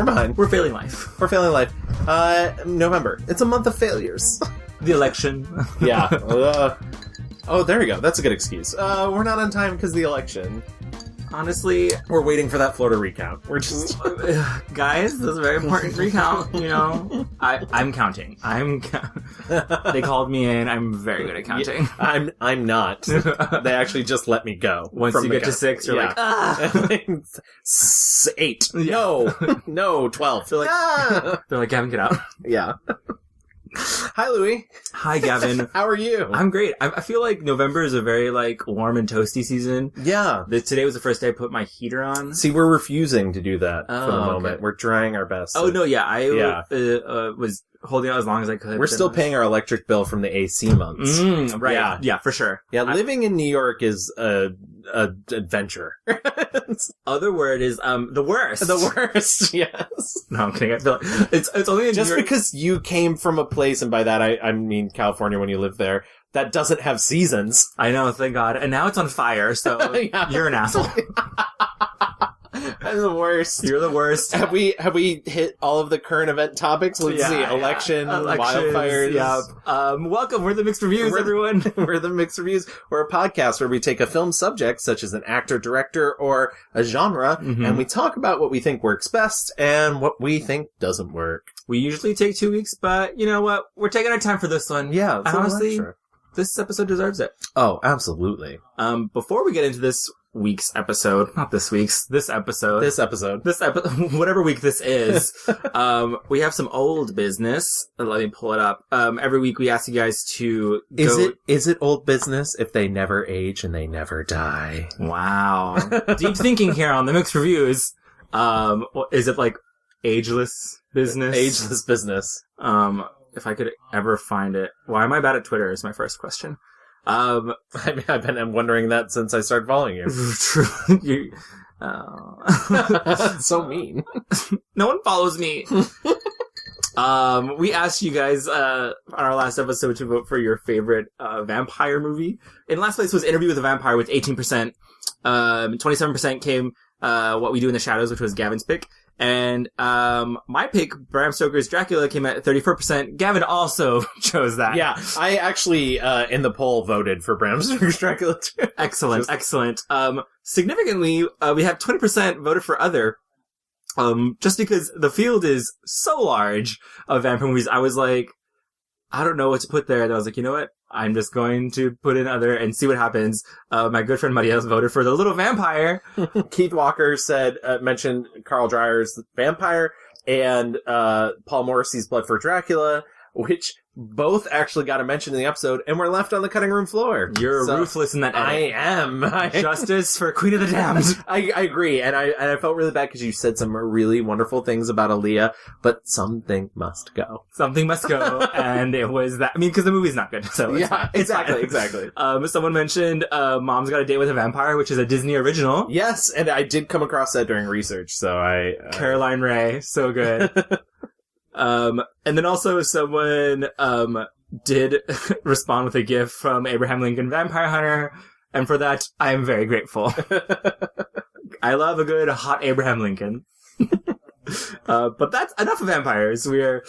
We're behind. We're failing life. We're failing life. November. It's a month of failures. The election. Yeah. Oh, there we go. That's a good excuse. We're not on time because of the election. Honestly, We're waiting for that Florida recount. We're just... guys, this is a very important recount, you know? I'm counting. They called me in. I'm very good at counting. Yeah, I'm not. They actually just let me go. Once you get to 6, you're like, ah! 8. Yeah. No, 12. They're like, Gavin, get out. Yeah. Hi, Louie. Hi, Gavin. How are you? I'm great. I feel like November is a very, warm and toasty season. Yeah. Today was the first day I put my heater on. See, we're refusing to do that for the moment. Okay. We're trying our best. Oh, no, yeah. I was holding out as long as I could. We're still paying our electric bill from the AC months. Right. Yeah, for sure. Yeah, living in New York is a adventure. Other word is the worst. The worst, yes. No, I'm kidding. I feel like it's only in just New York. because you came from a place, and by that I mean California when you live there, that doesn't have seasons. I know, thank God. And now it's on fire, so Yeah. You're an asshole. I'm the worst. You're the worst. Have we hit all of the current event topics? Let's see. Elections, wildfires. Yeah. Welcome. We're the Mixed Reviews, everyone. We're the Mixed Reviews. We're a podcast where we take a film subject, such as an actor, director, or a genre, and we talk about what we think works best and what we think doesn't work. We usually take 2 weeks, but you know what? We're taking our time for this one. Yeah. And honestly, this episode deserves it. Oh, absolutely. Before we get into this week's episode, not this week's, this episode, whatever week this is, we have some old business. Let me pull it up. Every week we ask you guys to Is it old business if they never age and they never die? Wow. Deep thinking here on the Mixed Reviews. Is it like ageless business? Ageless business. If I could ever find it. Why am I bad at Twitter is my first question. I've been wondering that since I started following you. True. So mean. No one follows me. We asked you guys on our last episode to vote for your favorite vampire movie. In last place was Interview with a Vampire with 18%. 27% came What We Do in the Shadows, which was Gavin's pick. And my pick, Bram Stoker's Dracula, came at 34%. Gavin also chose that. Yeah, I actually, in the poll, voted for Bram Stoker's Dracula too. Excellent. Significantly, we have 20% voted for other. Just because the field is so large of vampire movies, I was like, I don't know what to put there. And I was like, you know what? I'm just going to put in other and see what happens. My good friend Marielle voted for The Little Vampire. Keith Walker mentioned Carl Dreyer's Vampire and Paul Morrissey's Blood for Dracula, which both actually got a mention in the episode, and we're left on the cutting room floor. You're ruthless in that edit. I am. Justice for Queen of the Damned. I agree, and I felt really bad because you said some really wonderful things about Aaliyah, but something must go. Something must go, and it was that. I mean, because the movie's not good, so it's fine. Exactly. Someone mentioned Mom's Got a Date with a Vampire, which is a Disney original. Yes, and I did come across that during research, so Caroline Ray, so good. And then also someone, did respond with a GIF from Abraham Lincoln Vampire Hunter, and for that, I am very grateful. I love a good hot Abraham Lincoln. But that's enough of vampires. We are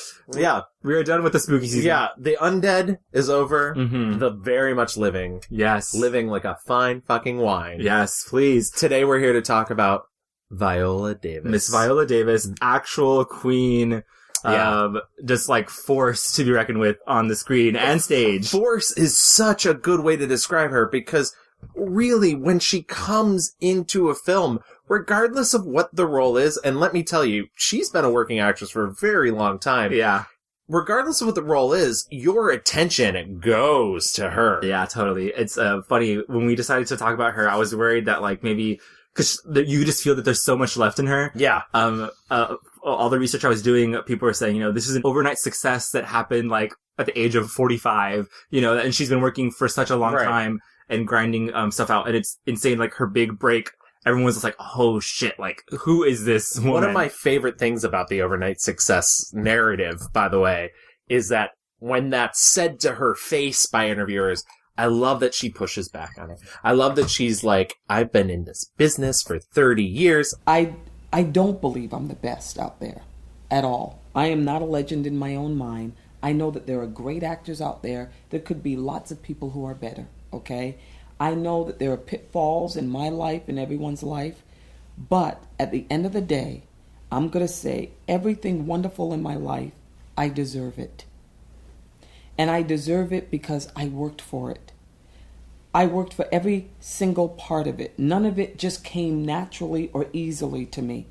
done with the spooky season. Yeah, the undead is over. Mm-hmm. The very much living. Yes. Living like a fine fucking wine. Yes, please. Today we're here to talk about Viola Davis. Miss Viola Davis, actual queen. Just force to be reckoned with on the screen and stage. Force is such a good way to describe her because really when she comes into a film, regardless of what the role is, and let me tell you, she's been a working actress for a very long time. Yeah. Regardless of what the role is, your attention goes to her. Yeah, totally. It's funny. When we decided to talk about her, I was worried that maybe because you just feel that there's so much left in her. Yeah. All the research I was doing, people were saying, this is an overnight success that happened at the age of 45, and she's been working for such a long time and grinding stuff out. And it's insane. Her big break, everyone was just like, oh shit, who is this woman? One of my favorite things about the overnight success narrative, by the way, is that when that's said to her face by interviewers, I love that she pushes back on it. I love that she's like, I've been in this business for 30 years. I don't believe I'm the best out there at all. I am not a legend in my own mind. I know that there are great actors out there. There could be lots of people who are better, okay? I know that there are pitfalls in my life and everyone's life, but at the end of the day, I'm going to say everything wonderful in my life, I deserve it. And I deserve it because I worked for it. I worked for every single part of it. None of it just came naturally or easily to me.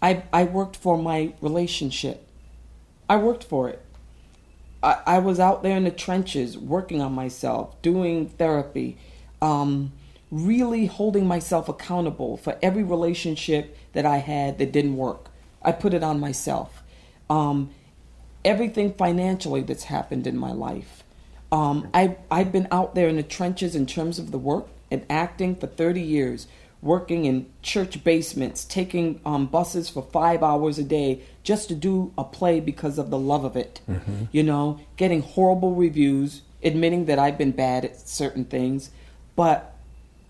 I worked for my relationship. I worked for it. I was out there in the trenches working on myself, doing therapy, really holding myself accountable for every relationship that I had that didn't work. I put it on myself. Everything financially that's happened in my life. I've been out there in the trenches in terms of the work and acting for 30 years, working in church basements, taking buses for 5 hours a day just to do a play because of the love of it. Mm-hmm. You know, getting horrible reviews, admitting that I've been bad at certain things. But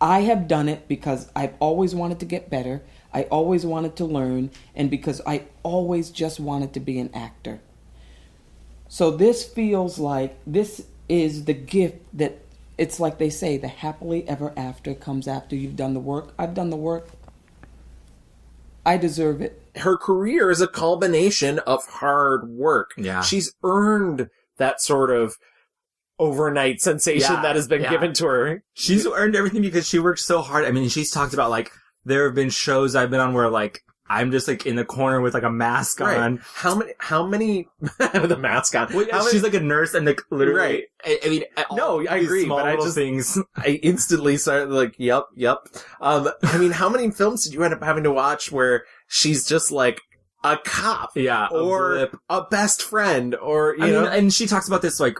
I have done it because I've always wanted to get better. I always wanted to learn, and because I always just wanted to be an actor. So this feels like this is the gift that, it's like they say, the happily ever after comes after you've done the work. I've done the work. I deserve it. Her career is a culmination of hard work. Yeah. She's earned that sort of overnight sensation that has been given to her. She's earned everything because she worked so hard. I mean, she's talked about, like, there have been shows I've been on where, like, I'm just, like, in the corner with, like, a mask on. How many, with a mask on? Well, yeah, she's, like, a nurse and, like, literally. Right. I mean, no, I agree, small but little things. I instantly started, like, yep. I mean, how many films did you end up having to watch where she's just, like, a cop? Yeah. Or a best friend, or, you know. And she talks about this, like,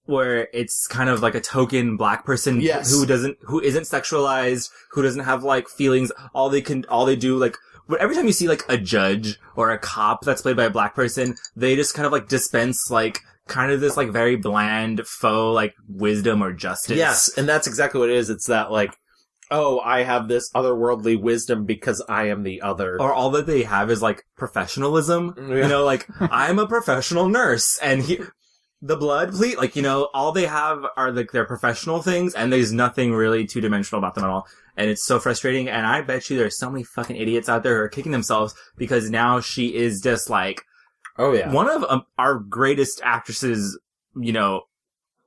where it's kind of like a token black person who isn't sexualized, who doesn't have, like, feelings. All they do, like, every time you see, like, a judge or a cop that's played by a black person, they just kind of, like, dispense, like, kind of this, like, very bland, faux, like, wisdom or justice. Yes, and that's exactly what it is. It's that, like, oh, I have this otherworldly wisdom because I am the other. Or all that they have is, like, professionalism. Yeah. You know, like, I'm a professional nurse, and the blood, please, like, you know, all they have are, like, their professional things, and there's nothing really two-dimensional about them at all. And it's so frustrating, and I bet you there's so many fucking idiots out there who are kicking themselves because now she is just, like, oh yeah, one of our greatest actresses, you know,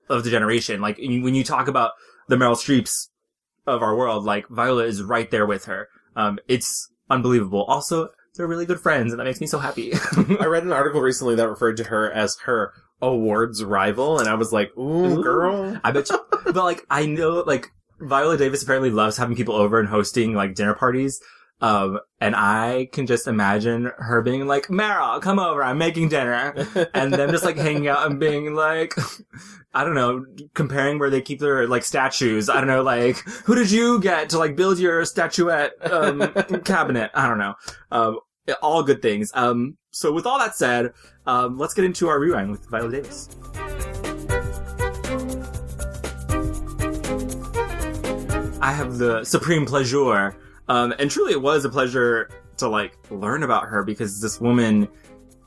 of the generation. Like, when you talk about the Meryl Streeps of our world, like, Viola is right there with her. It's unbelievable. Also, they're really good friends, and that makes me so happy. I read an article recently that referred to her as her awards rival, and I was like, ooh, girl. I bet you. But, like, I know, like, Viola Davis apparently loves having people over and hosting, like, dinner parties. And I can just imagine her being like, Meryl, come over, I'm making dinner. And them just, like, hanging out and being like, I don't know, comparing where they keep their, like, statues. I don't know, like, who did you get to, like, build your statuette, cabinet? I don't know. All good things. So with all that said, let's get into our rewind with Viola Davis. I have the supreme pleasure. And truly it was a pleasure to, like, learn about her because this woman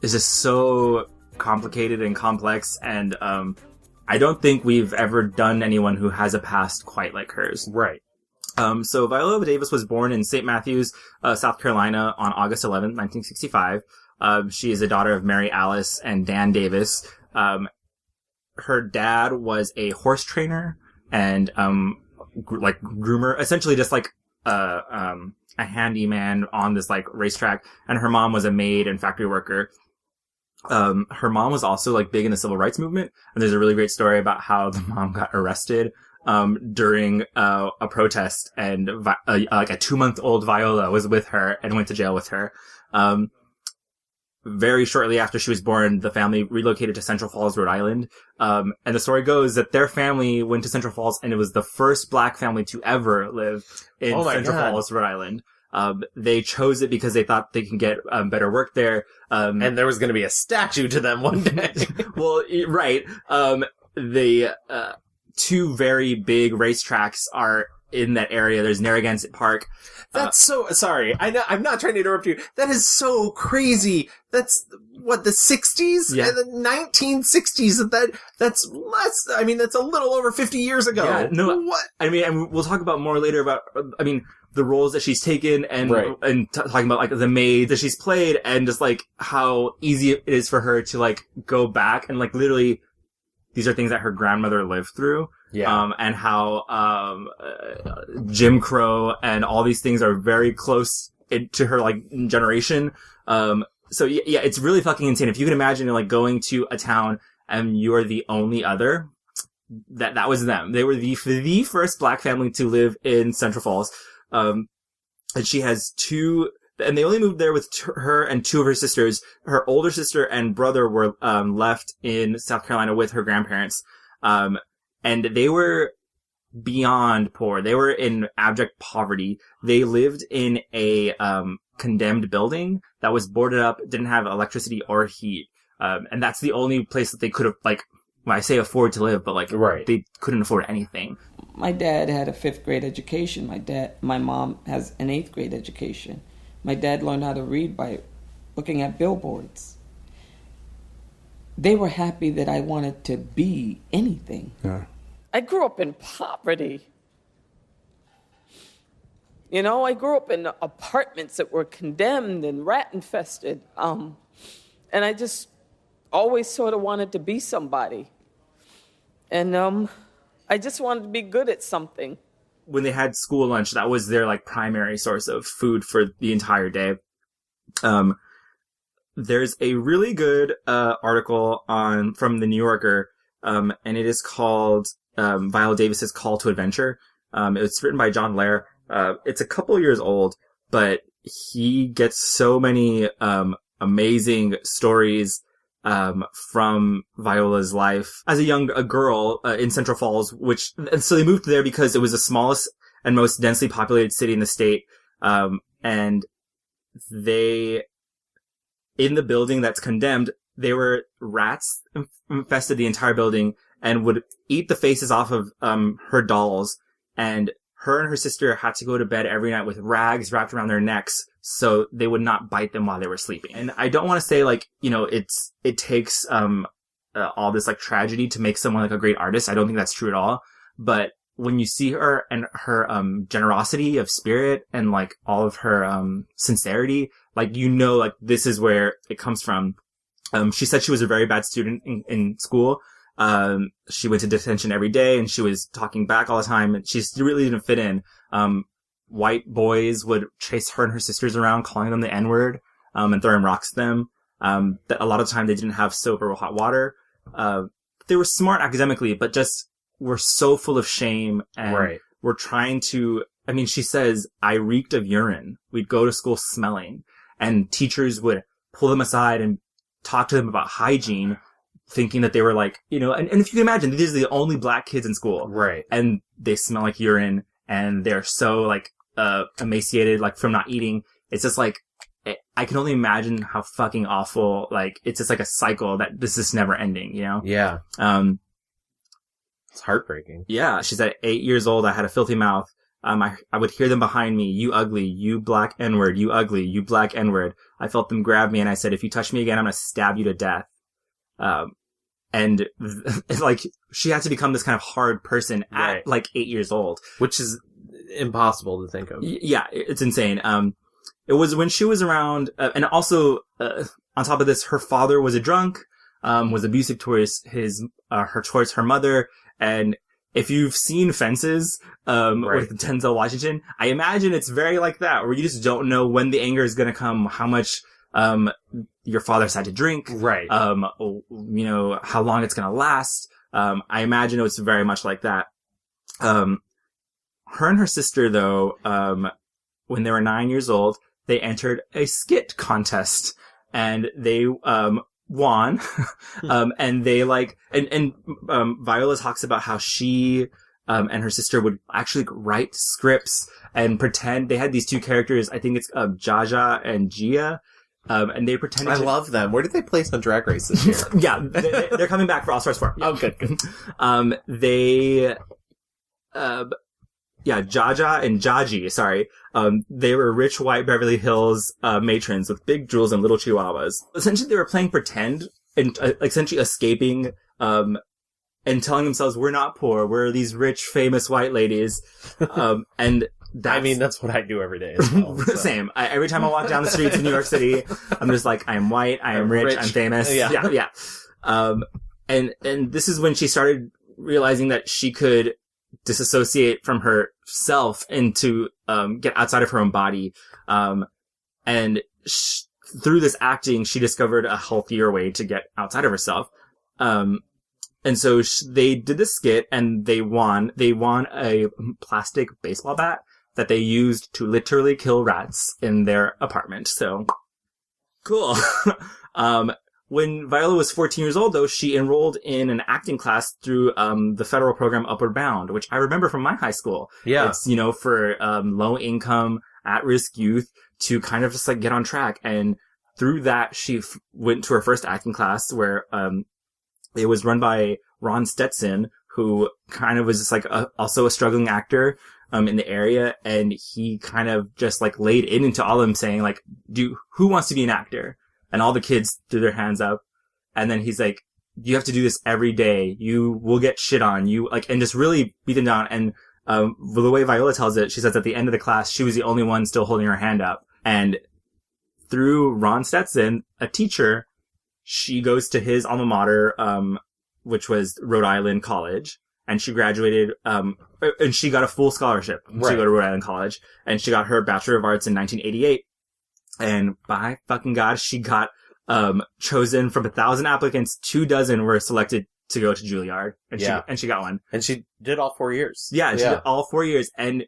is just so complicated and complex, and I don't think we've ever done anyone who has a past quite like hers. Right. So Viola Davis was born in St. Matthews, South Carolina on August 11th, 1965. She is a daughter of Mary Alice and Dan Davis. Her dad was a horse trainer and like groomer, essentially just like a handyman on this, like, racetrack, and her mom was a maid and factory worker. Her mom was also, like, big in the civil rights movement, and there's a really great story about how the mom got arrested during a protest, and like a 2-month-old Viola was with her and went to jail with her. Very shortly after she was born, the family relocated to Central Falls, Rhode Island. And the story goes that their family went to Central Falls, and it was the first black family to ever live in Central Falls, Rhode Island. They chose it because they thought they can get better work there. And there was going to be a statue to them one day. Well, right. The two very big racetracks are in that area. There's Narragansett Park. That's sorry. I'm not trying to interrupt you. That is so crazy. That's what, the 60s? Yeah. The 1960s. That's less, I mean, that's a little over 50 years ago. Yeah, no, what? I mean, and we'll talk about more later about, I mean, the roles that she's taken and, Right. and talking about like the maid that she's played and just like how easy it is for her to like go back and like literally these are things that her grandmother lived through. Yeah. And how, Jim Crow and all these things are very close to her, like, generation. So yeah, it's really fucking insane. If you can imagine, like, going to a town and you're the only other, that was them. They were the first black family to live in Central Falls. And she has two, and they only moved there with her and two of her sisters. Her older sister and brother were, left in South Carolina with her grandparents. And they were beyond poor. They were in abject poverty. They lived in a, condemned building that was boarded up, didn't have electricity or heat. And that's the only place that they could have, like, when I say afford to live, but like, Right. they couldn't afford anything. My dad had a 5th grade education. My mom has an 8th grade education. My dad learned how to read by looking at billboards. They were happy that I wanted to be anything. Yeah. I grew up in poverty. You know, I grew up in apartments that were condemned and rat infested. And I just always sort of wanted to be somebody. And I just wanted to be good at something. When they had school lunch, that was their like primary source of food for the entire day. There's a really good article from the New Yorker, and it is called Viola Davis's Call to Adventure. It's written by John Lair. It's a couple years old, but he gets so many amazing stories from Viola's life as a girl in Central Falls, and so they moved there because it was the smallest and most densely populated city in the state. And in the building that's condemned, rats infested the entire building and would eat the faces off of her dolls. And her and her sister had to go to bed every night with rags wrapped around their necks so they would not bite them while they were sleeping. And I don't want to say like, you know, it takes all this like tragedy to make someone like a great artist. I don't think that's true at all. But when you see her and her generosity of spirit and like all of her sincerity, like, you know, like this is where it comes from. She said she was a very bad student in school. She went to detention every day and she was talking back all the time and she really didn't fit in. White boys would chase her and her sisters around, calling them the N-word, and throwing rocks at them. That a lot of the time they didn't have soap or hot water. They were smart academically, but just were so full of shame and Right. were trying to, I mean, she says, I reeked of urine. We'd go to school smelling and teachers would pull them aside and talk to them about hygiene, thinking that they were like, you know, and if you can imagine, these are the only black kids in school. Right. And they smell like urine and they're so like, emaciated, like from not eating. It's just like, I can only imagine how fucking awful, like, it's just like a cycle that this is never ending, you know? Yeah. It's heartbreaking. Yeah. She said, 8 years old, I had a filthy mouth. I would hear them behind me. You ugly, you black N-word, you ugly, you black N-word. I felt them grab me and I said, if you touch me again, I'm going to stab you to death. And like, she had to become this kind of hard person at Right. like 8 years old. Which is impossible to think of. Yeah, it's insane. It was when she was around, and also, on top of this, her father was a drunk, was abusive towards towards her mother, and if you've seen Fences, Right. with Denzel Washington, I imagine it's very like that, where you just don't know when the anger is gonna come, how much, your father's had to drink, Right. you know, how long it's gonna last. I imagine it was very much like that. Her and her sister, though, when they were 9 years old, they entered a skit contest and they, won. And they like, Viola talks about how she, and her sister would actually write scripts and pretend they had these two characters. I think it's, Jaja and Gia. And they pretended I love them. Where did they place on Drag Race this year? Yeah, they're coming back for All Stars 4. Oh, good. Jaja and Jaji, sorry. They were rich white Beverly Hills matrons with big jewels and little chihuahuas. Essentially, they were playing pretend and essentially escaping and telling themselves, we're not poor, we're these rich, famous white ladies. And that's what I do every day as well. So. Same. Every time I walk down the streets of New York City, I'm just like, I am white, I am rich, I'm famous. Yeah. And this is when she started realizing that she could disassociate from herself and to get outside of her own body. And through this acting, she discovered a healthier way to get outside of herself. And so they did this skit and they won. They won a plastic baseball bat that they used to literally kill rats in their apartment. So cool. When Viola was 14 years old, though, she enrolled in an acting class through the federal program Upward Bound, which I remember from my high school. Yeah. It's, for low income, at-risk youth to kind of just like get on track. And through that, she went to her first acting class where it was run by Ron Stetson, who kind of was just like also a struggling actor in the area. And he kind of just like laid into all of them saying like, who wants to be an actor? And all the kids threw their hands up. And then he's like, you have to do this every day. You will get shit on. And just really beat them down. And the way Viola tells it, she says at the end of the class, she was the only one still holding her hand up. And through Ron Stetson, a teacher, she goes to his alma mater, which was Rhode Island College. And she graduated, and she got a full scholarship to go to Rhode Island College. And she got her Bachelor of Arts in 1988. And by fucking God, she got chosen from 1,000 applicants. 24 were selected to go to Juilliard, and she got one. And she did all 4 years. Yeah, she did all 4 years. And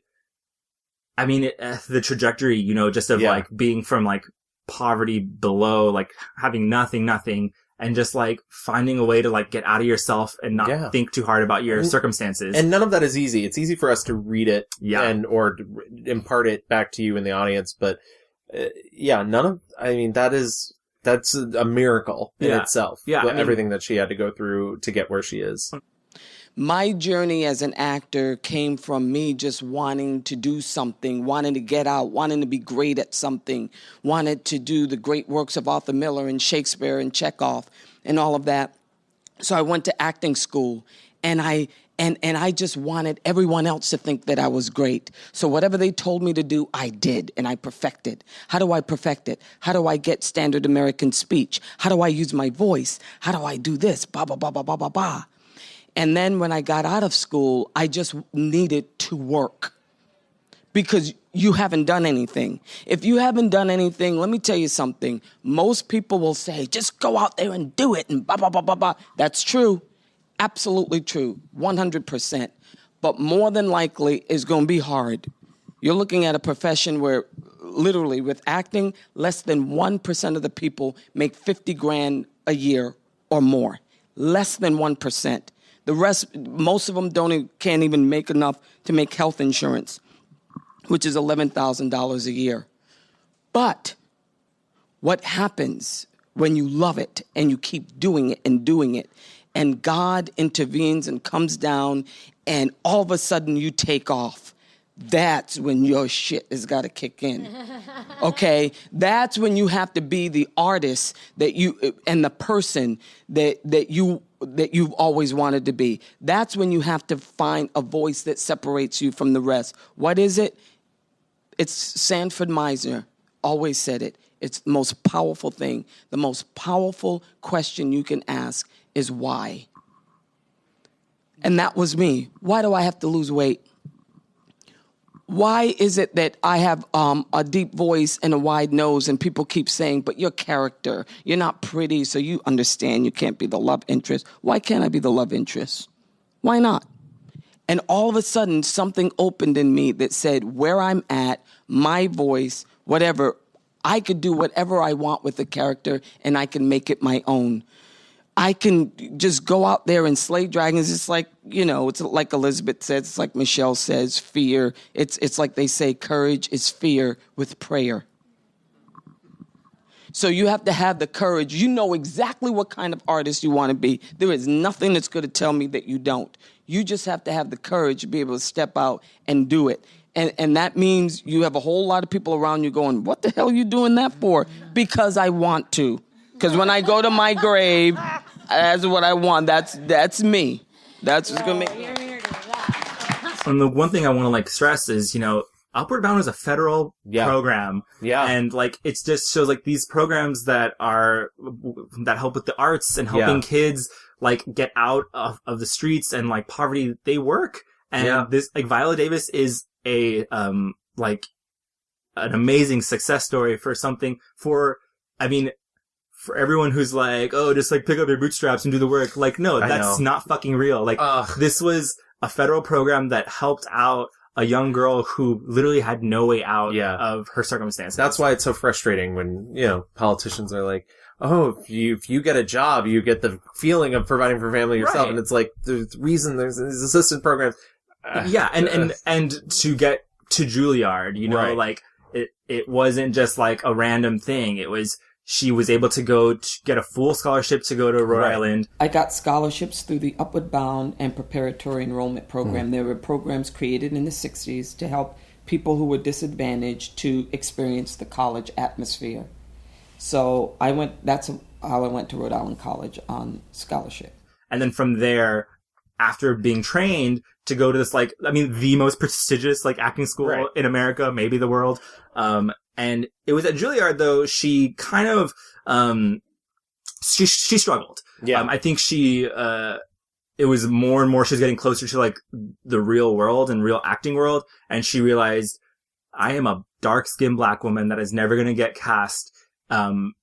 I mean, the trajectory, just of like being from like poverty below, like having nothing, and just like finding a way to like get out of yourself and not think too hard about your circumstances. And none of that is easy. It's easy for us to read it or impart it back to you in the audience, but that's a miracle in itself. Yeah. Everything that she had to go through to get where she is. My journey as an actor came from me just wanting to do something, wanting to get out, wanting to be great at something, wanted to do the great works of Arthur Miller and Shakespeare and Chekhov and all of that. So I went to acting school and I just wanted everyone else to think that I was great. So whatever they told me to do, I did, and I perfected. How do I perfect it? How do I get standard American speech? How do I use my voice? How do I do this? Ba, ba, ba, ba, ba, ba, ba. And then when I got out of school, I just needed to work because you haven't done anything. If you haven't done anything, let me tell you something. Most people will say, just go out there and do it, and ba, ba, ba, ba, ba. That's true. Absolutely true, 100%. But more than likely, it's going to be hard. You're looking at a profession where, literally, with acting, less than 1% of the people make $50,000 a year or more. Less than 1%. The rest, most of them can't even make enough to make health insurance, which is $11,000 a year. But what happens when you love it and you keep doing it and doing it, and God intervenes and comes down, and all of a sudden you take off? That's when your shit has got to kick in. Okay? That's when you have to be the artist that you and the person that you've always wanted to be. That's when you have to find a voice that separates you from the rest. What is it? It's Sanford Meisner always said it. It's the most powerful thing. The most powerful question you can ask is why. And that was me. Why do I have to lose weight? Why is it that I have a deep voice and a wide nose and people keep saying, but your character, you're not pretty, so you understand you can't be the love interest. Why can't I be the love interest? Why not? And all of a sudden, something opened in me that said, where I'm at, my voice, whatever, I could do whatever I want with the character and I can make it my own. I can just go out there and slay dragons. It's like, it's like Elizabeth says, it's like Michelle says, fear. It's like they say, courage is fear with prayer. So you have to have the courage. You know exactly what kind of artist you want to be. There is nothing that's going to tell me that you don't. You just have to have the courage to be able to step out and do it. And that means you have a whole lot of people around you going, what the hell are you doing that for? Because I want to. Because when I go to my grave, that's what I want. That's me. That's what's going to make me. And the one thing I want to like stress is, Upward Bound is a federal program. Yeah. And like, it just shows like these programs that help with the arts and helping kids like get out of the streets and like poverty, they work. And this, like, Viola Davis is an amazing success story for everyone who's like, oh, just like pick up your bootstraps and do the work. Like, no, that's not fucking real. Like, this was a federal program that helped out a young girl who literally had no way out of her circumstances. That's why it's so frustrating when, politicians are like, oh, if you get a job, you get the feeling of providing for family yourself. Right. And it's like, the reason there's these assistance programs. And to get to Juilliard, like, it wasn't just like a random thing. It was, she was able to go to get a full scholarship to go to Rhode Island. I got scholarships through the Upward Bound and Preparatory Enrollment Program. There were programs created in the 60s to help people who were disadvantaged to experience the college atmosphere. So that's how I went to Rhode Island College on scholarship. And then from there, after being trained to go to this, the most prestigious, acting school in America, maybe the world. And it was at Juilliard, though, she kind of, she struggled. Yeah. I think it was more and more she was getting closer to, the real world and real acting world. And she realized, I am a dark-skinned black woman that is never going to get cast, and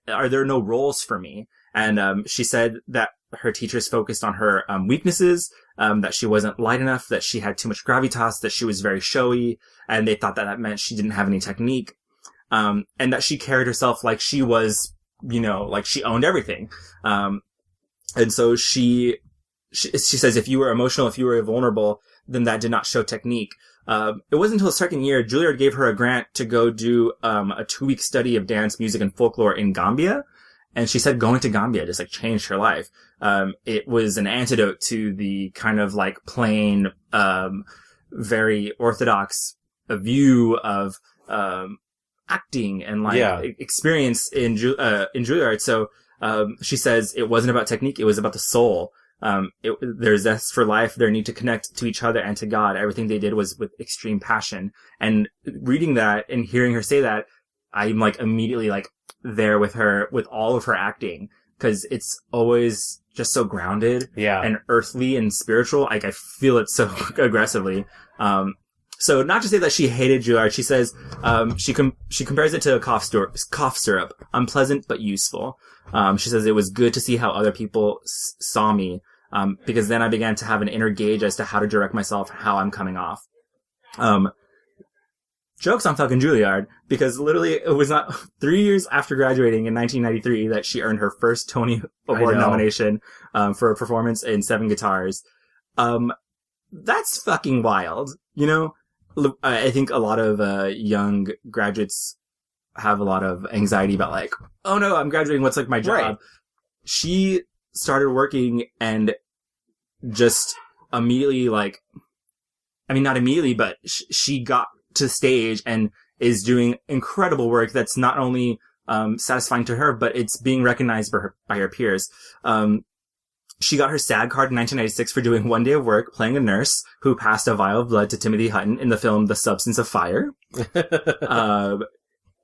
are there no roles for me? And, she said that her teachers focused on her, weaknesses, that she wasn't light enough, that she had too much gravitas, that she was very showy, and they thought that meant she didn't have any technique, and that she carried herself like she was, like she owned everything. And so she says if you were emotional, if you were vulnerable, then that did not show technique. It wasn't until the second year, Juilliard gave her a grant to go do, a 2-week study of dance, music, and folklore in Gambia. And she said going to Gambia just changed her life. It was an antidote to the kind of plain, very orthodox view of, acting and experience in Juilliard. So, she says it wasn't about technique. It was about the soul. Their zest for life, their need to connect to each other and to God. Everything they did was with extreme passion. And reading that and hearing her say that, I'm immediately there with her, with all of her acting, because it's always just so grounded and earthly and spiritual. I feel it so aggressively. So not to say that she hated Juilliard, she says, she compares it to a cough syrup, unpleasant but useful. She says it was good to see how other people saw me, because then I began to have an inner gauge as to how to direct myself, how I'm coming off. Jokes on fucking Juilliard, because literally it was not 3 years after graduating in 1993 that she earned her first Tony Award nomination, for a performance in 7 Guitars. That's fucking wild. I think a lot of, young graduates have a lot of anxiety about oh no, I'm graduating. What's my job? Right. She started working and just immediately not immediately, but she got to stage and is doing incredible work that's not only satisfying to her, but it's being recognized by her peers. She got her SAG card in 1996 for doing 1 day of work playing a nurse who passed a vial of blood to Timothy Hutton in the film The Substance of Fire.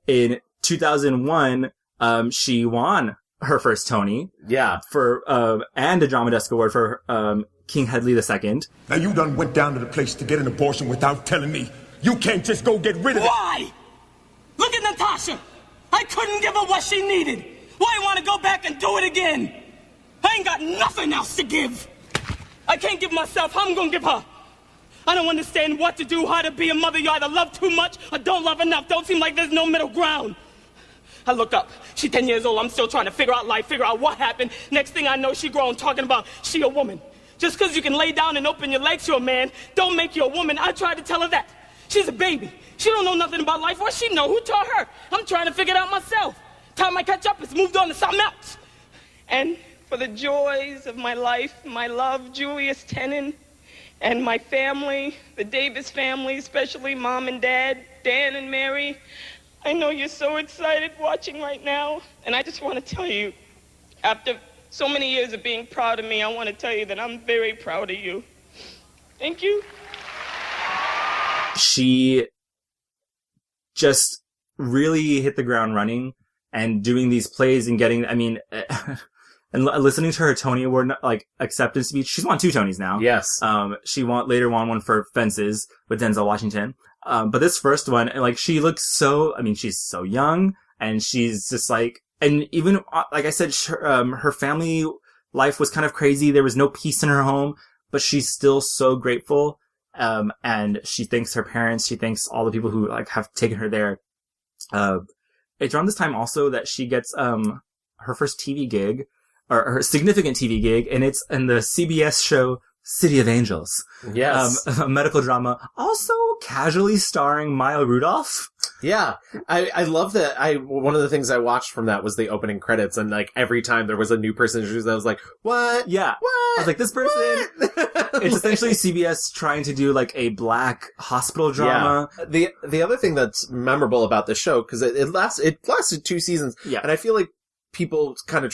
In 2001, she won her first Tony. Yeah. And a Drama Desk Award for King Hedley II. Now you done went down to the place to get an abortion without telling me. You can't just go get rid of it. Why? Look at Natasha. I couldn't give her what she needed. Why want to go back and do it again? I ain't got nothing else to give. I can't give myself. I'm going to give her. I don't understand what to do, how to be a mother. You either love too much or don't love enough. Don't seem like there's no middle ground. I look up. She's 10 years old. I'm still trying to figure out life, figure out what happened. Next thing I know, she grown talking about she a woman. Just because you can lay down and open your legs to a man, don't make you a woman. I tried to tell her that. She's a baby. She don't know nothing about life. What she know? Who taught her? I'm trying to figure it out myself. Time I catch up, it's moved on to something else. And for the joys of my life, my love, Julius Tennant, and my family, the Davis family, especially Mom and Dad, Dan and Mary, I know you're so excited watching right now. And I just want to tell you, after so many years of being proud of me, I want to tell you that I'm very proud of you. Thank you. She just really hit the ground running and doing these plays and getting, I mean, and listening to her Tony Award, like, acceptance speech. She's won 2 Tonys now. Yes. She later won one for Fences with Denzel Washington. But this first one, like, she looks so, I mean, she's so young and she's just like, and even, like I said, her family life was kind of crazy. There was no peace in her home, but she's still so grateful. And she thanks her parents. She thanks all the people who, like, have taken her there. It's around this time also that she gets, her first TV gig, or her significant TV gig, and it's in the CBS show City of Angels. Yes. A medical drama, also casually starring Maya Rudolph. Yeah. I love that. One of the things I watched from that was the opening credits, and like every time there was a new person introduced, I was like, what? Yeah. What? I was like, this person. It's essentially CBS trying to do like a black hospital drama. Yeah. The other thing that's memorable about this show, because it lasted 2 seasons. Yeah. And I feel like people kind of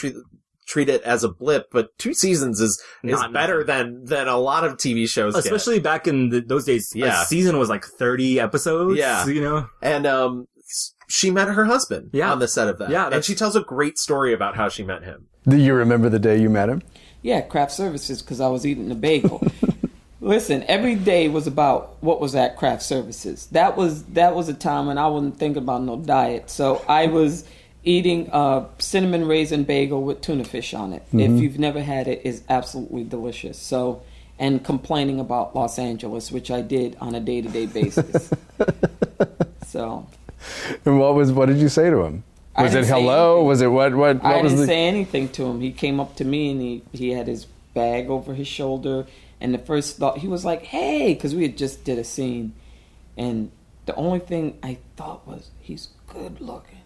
treat it as a blip, but 2 seasons is better than a lot of TV shows especially back in those days. Yeah. A season was like 30 episodes. Yeah. You know? And she met her husband on the set of that. Yeah, and she tells a great story about how she met him. Do you remember the day you met him? Yeah, craft services, because I was eating a bagel. Listen, every day was about what was at craft services. That was a time when I wasn't thinking about no diet. So I was eating a cinnamon raisin bagel with tuna fish on it. Mm-hmm. If you've never had it, it's absolutely delicious. So, and complaining about Los Angeles, which I did on a day-to-day basis. So. And what did you say to him? Was it hello? Was it what I was didn't say anything to him. He came up to me and he had his bag over his shoulder. And the first thought, he was like, hey, because we had just did a scene. And the only thing I thought was, he's good looking.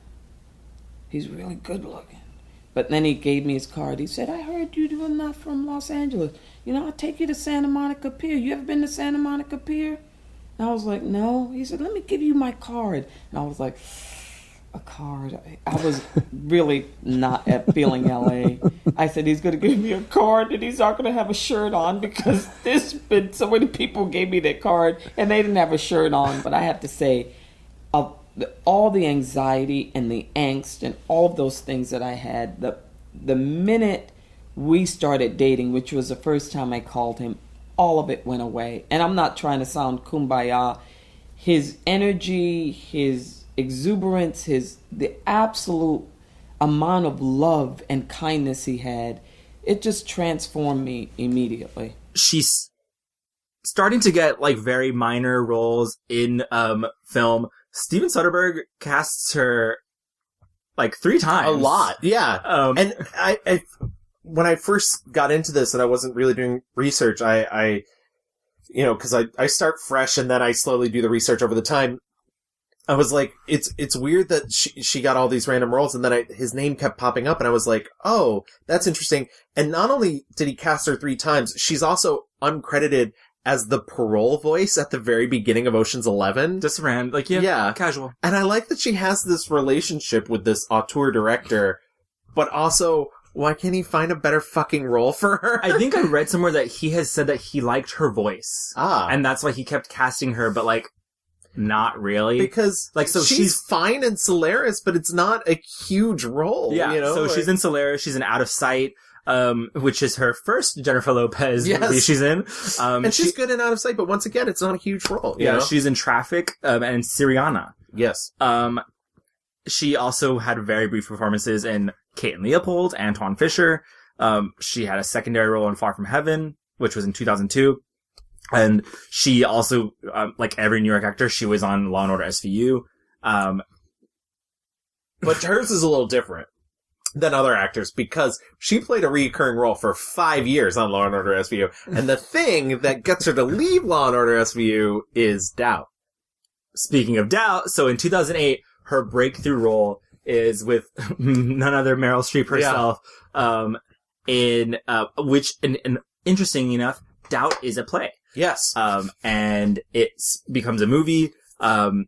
He's really good looking. But then he gave me his card. He said, I heard you're not from Los Angeles. You know, I'll take you to Santa Monica Pier. You ever been to Santa Monica Pier? And I was like, no. He said, let me give you my card. And I was like, a card? I was really not feeling LA. I said, he's going to give me a card and he's not going to have a shirt on, because there's been so many people gave me their card and they didn't have a shirt on. But I have to say, all the anxiety and the angst and all of those things that I had, the minute we started dating, which was the first time I called him, all of it went away. And I'm not trying to sound kumbaya. His energy, his exuberance, the absolute amount of love and kindness he had, it just transformed me immediately. She's starting to get like very minor roles in film. Steven Soderbergh casts her like 3 times. A lot, yeah. And I when I first got into this and I wasn't really doing research, I you know, because I start fresh and then I slowly do the research over the time. I was like, it's weird that she got all these random roles, and then his name kept popping up, and I was like, oh, that's interesting. And not only did he cast her 3 times, she's also uncredited as the parole voice at the very beginning of Ocean's 11. Just random, like, yeah, casual. And I like that she has this relationship with this auteur director, but also, why can't he find a better fucking role for her? I think I read somewhere that he has said that he liked her voice. And that's why he kept casting her, but like, not really. Because like, so she's fine in Solaris, but it's not a huge role. Yeah, you know? So she's in Solaris, she's in Out of Sight, which is her first Jennifer Lopez movie she's in. And she's good in Out of Sight, but once again, it's not a huge role. You know? She's in Traffic, and Syriana. Yes. She also had very brief performances in Kate and Leopold, Antoine Fisher. She had a secondary role in Far From Heaven, which was in 2002. And she also, like every New York actor, she was on Law & Order SVU. But hers is a little different than other actors because she played a recurring role for 5 years on Law & Order SVU. And the thing that gets her to leave Law & Order SVU is doubt. speaking of doubt, so in 2008, her breakthrough role is with none other Meryl Streep herself, in which, and interesting enough, Doubt is a play. Yes. And it becomes a movie, and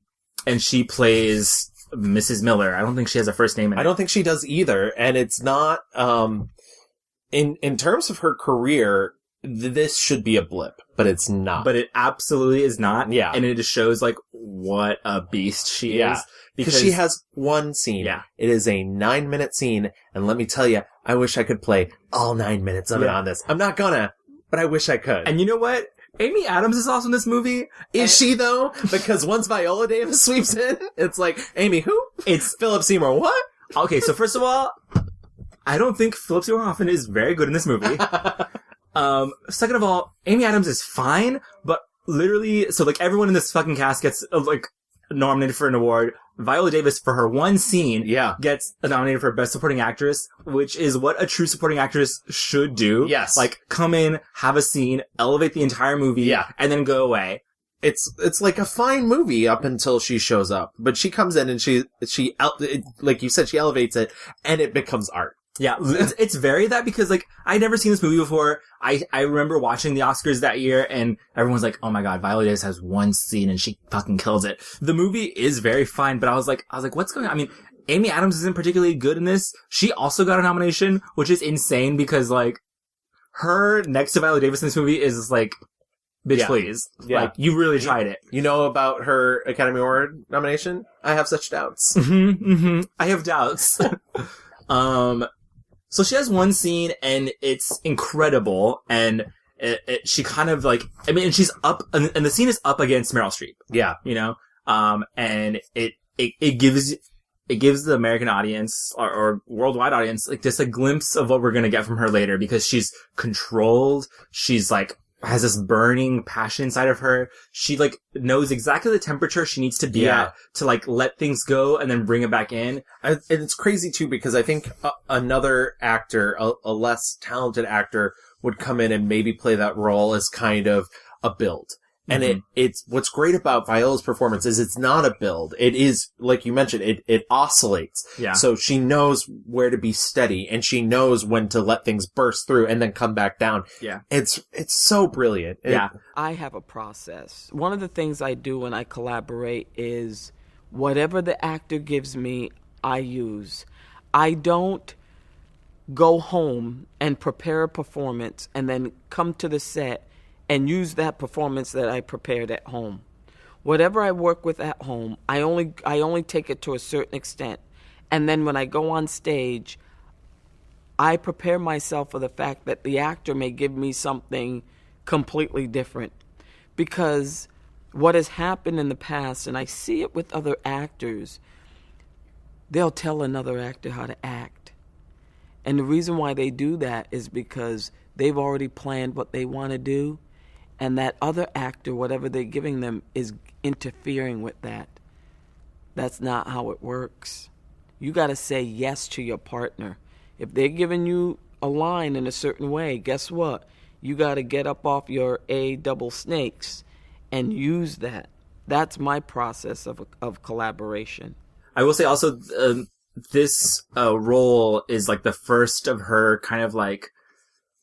she plays Mrs. Miller. I don't think she has a first name in it. I don't think she does either, and it's not, in terms of her career, this should be a blip, but it's not. But it absolutely is not. Yeah. And it just shows, like, what a beast she is. Because she has one scene. Yeah. It is a 9-minute scene, and let me tell you, I wish I could play all 9 minutes of it on this. I'm not gonna, but I wish I could. And you know what? Amy Adams is also in this movie. Is she, though? Because once Viola Davis sweeps in, it's like, Amy who? It's Philip Seymour what? Okay, so first of all, I don't think Philip Seymour Hoffman is very good in this movie. Second of all, Amy Adams is fine, but literally, so like everyone in this fucking cast gets like nominated for an award. Viola Davis, for her one scene, gets nominated for Best Supporting Actress, which is what a true supporting actress should do. Yes. Like, come in, have a scene, elevate the entire movie, and then go away. It's like a fine movie up until she shows up, but she comes in and she like you said, she elevates it, and it becomes art. Yeah, it's very that because, like, I'd never seen this movie before. I remember watching the Oscars that year, and everyone's like, oh my god, Viola Davis has one scene and she fucking kills it. The movie is very fine, but I was like, what's going on? I mean, Amy Adams isn't particularly good in this. She also got a nomination, which is insane because, like, her next to Viola Davis in this movie is, like, bitch, please. Yeah. Like, you really tried it. You know about her Academy Award nomination? I have such doubts. I have doubts. So she has one scene, and it's incredible, and she kind of, like, I mean, and she's up, and the scene is up against Meryl Streep. Yeah. You know? And it gives the American audience, or worldwide audience, like, just a glimpse of what we're gonna get from her later, because she's controlled, she's, like, has this burning passion inside of her. She, like, knows exactly the temperature she needs to be at to, like, let things go and then bring it back in. And it's crazy, too, because I think another actor, a less talented actor, would come in and maybe play that role as kind of a build. And it's, what's great about Viola's performance is it's not a build. It is, like you mentioned, it oscillates. Yeah. So she knows where to be steady, and she knows when to let things burst through and then come back down. Yeah. It's so brilliant. I have a process. One of the things I do when I collaborate is whatever the actor gives me, I use. I don't go home and prepare a performance and then come to the set and use that performance that I prepared at home. Whatever I work with at home, I only take it to a certain extent. And then when I go on stage, I prepare myself for the fact that the actor may give me something completely different. Because what has happened in the past, and I see it with other actors, they'll tell another actor how to act. And the reason why they do that is because they've already planned what they want to do, and that other actor, whatever they're giving them, is interfering with that. That's not how it works. You got to say yes to your partner. If they're giving you a line in a certain way, guess what? You got to get up off your double snakes and use that. That's my process of collaboration. I will say also, this role is like the first of her kind of like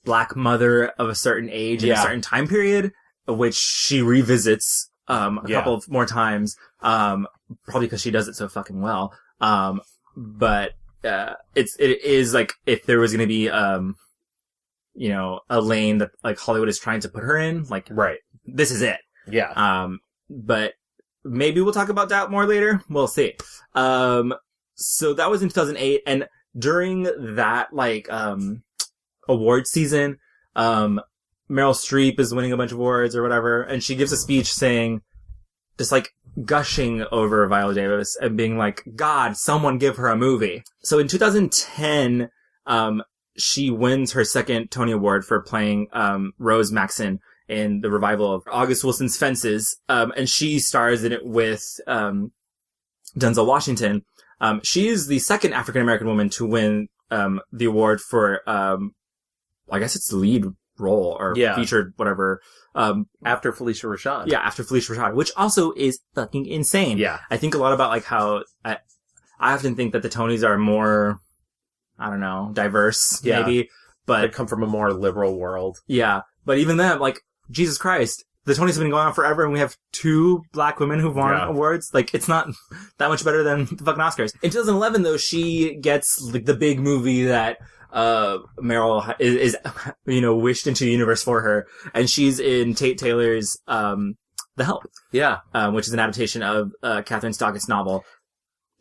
Black mother of a certain age in a certain time period, which she revisits a couple of more times, probably because she does it so fucking well. But it is like if there was going to be you know, a lane that like Hollywood is trying to put her in, like this is it. Yeah. But maybe we'll talk about that more later. We'll see. So that was in 2008, and during that like award season, Meryl Streep is winning a bunch of awards or whatever, and she gives a speech saying, just like gushing over Viola Davis and being like, God, someone give her a movie. So in 2010, she wins her second Tony Award for playing Rose Maxon in the revival of August Wilson's Fences, and she stars in it with Denzel Washington. She is the second African American woman to win the award for I guess it's the lead role or featured whatever. After Felicia Rashad. Yeah, after Felicia Rashad, which also is fucking insane. Yeah. I think a lot about like how I often think that the Tonys are more, I don't know, diverse, maybe. But they come from a more liberal world. Yeah. But even then, like, Jesus Christ, the Tonys have been going on forever and we have 2 black women who've won awards. Like, it's not that much better than the fucking Oscars. In 2011, though, she gets like the big movie that Meryl is wished into the universe for her, and she's in Tate Taylor's The Help, which is an adaptation of Catherine Stockett's novel.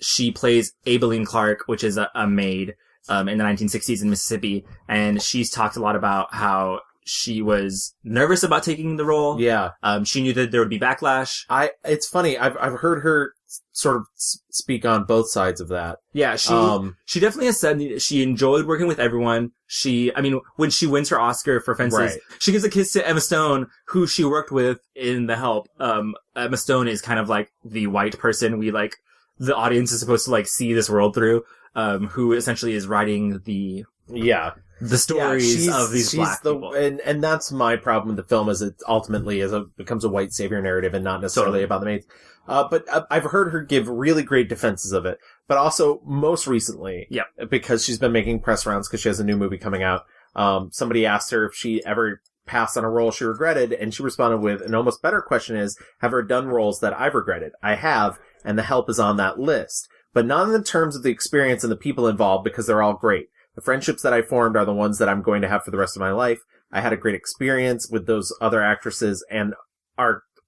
She plays Abilene Clark, which is a maid in the 1960s in Mississippi, and she's talked a lot about how she was nervous about taking the role. Yeah. She knew that there would be backlash. It's funny. I've heard her sort of speak on both sides of that. Yeah, she definitely has said that she enjoyed working with everyone. When she wins her Oscar for Fences, she gives a kiss to Emma Stone, who she worked with in The Help. Emma Stone is kind of like the white person the audience is supposed to like see this world through, who essentially is writing the stories of these black people. And that's my problem with the film, is it ultimately becomes a white savior narrative and not necessarily about the maids. But I've heard her give really great defenses of it. But also, most recently, because she's been making press rounds because she has a new movie coming out, somebody asked her if she ever passed on a role she regretted, and she responded with an almost better question is, have I done roles that I've regretted? I have, and The Help is on that list. But not in the terms of the experience and the people involved, because they're all great. The friendships that I formed are the ones that I'm going to have for the rest of my life. I had a great experience with those other actresses, and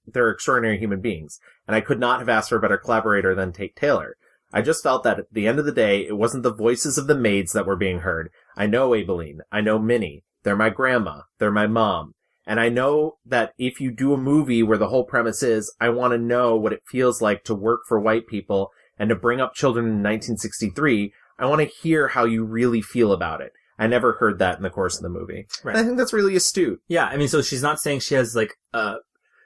they're extraordinary human beings. And I could not have asked for a better collaborator than Tate Taylor. I just felt that at the end of the day, it wasn't the voices of the maids that were being heard. I know Abilene. I know Minnie. They're my grandma. They're my mom. And I know that if you do a movie where the whole premise is, I want to know what it feels like to work for white people and to bring up children in 1963, I want to hear how you really feel about it. I never heard that in the course of the movie. Right. And I think that's really astute. Yeah, I mean, so she's not saying she has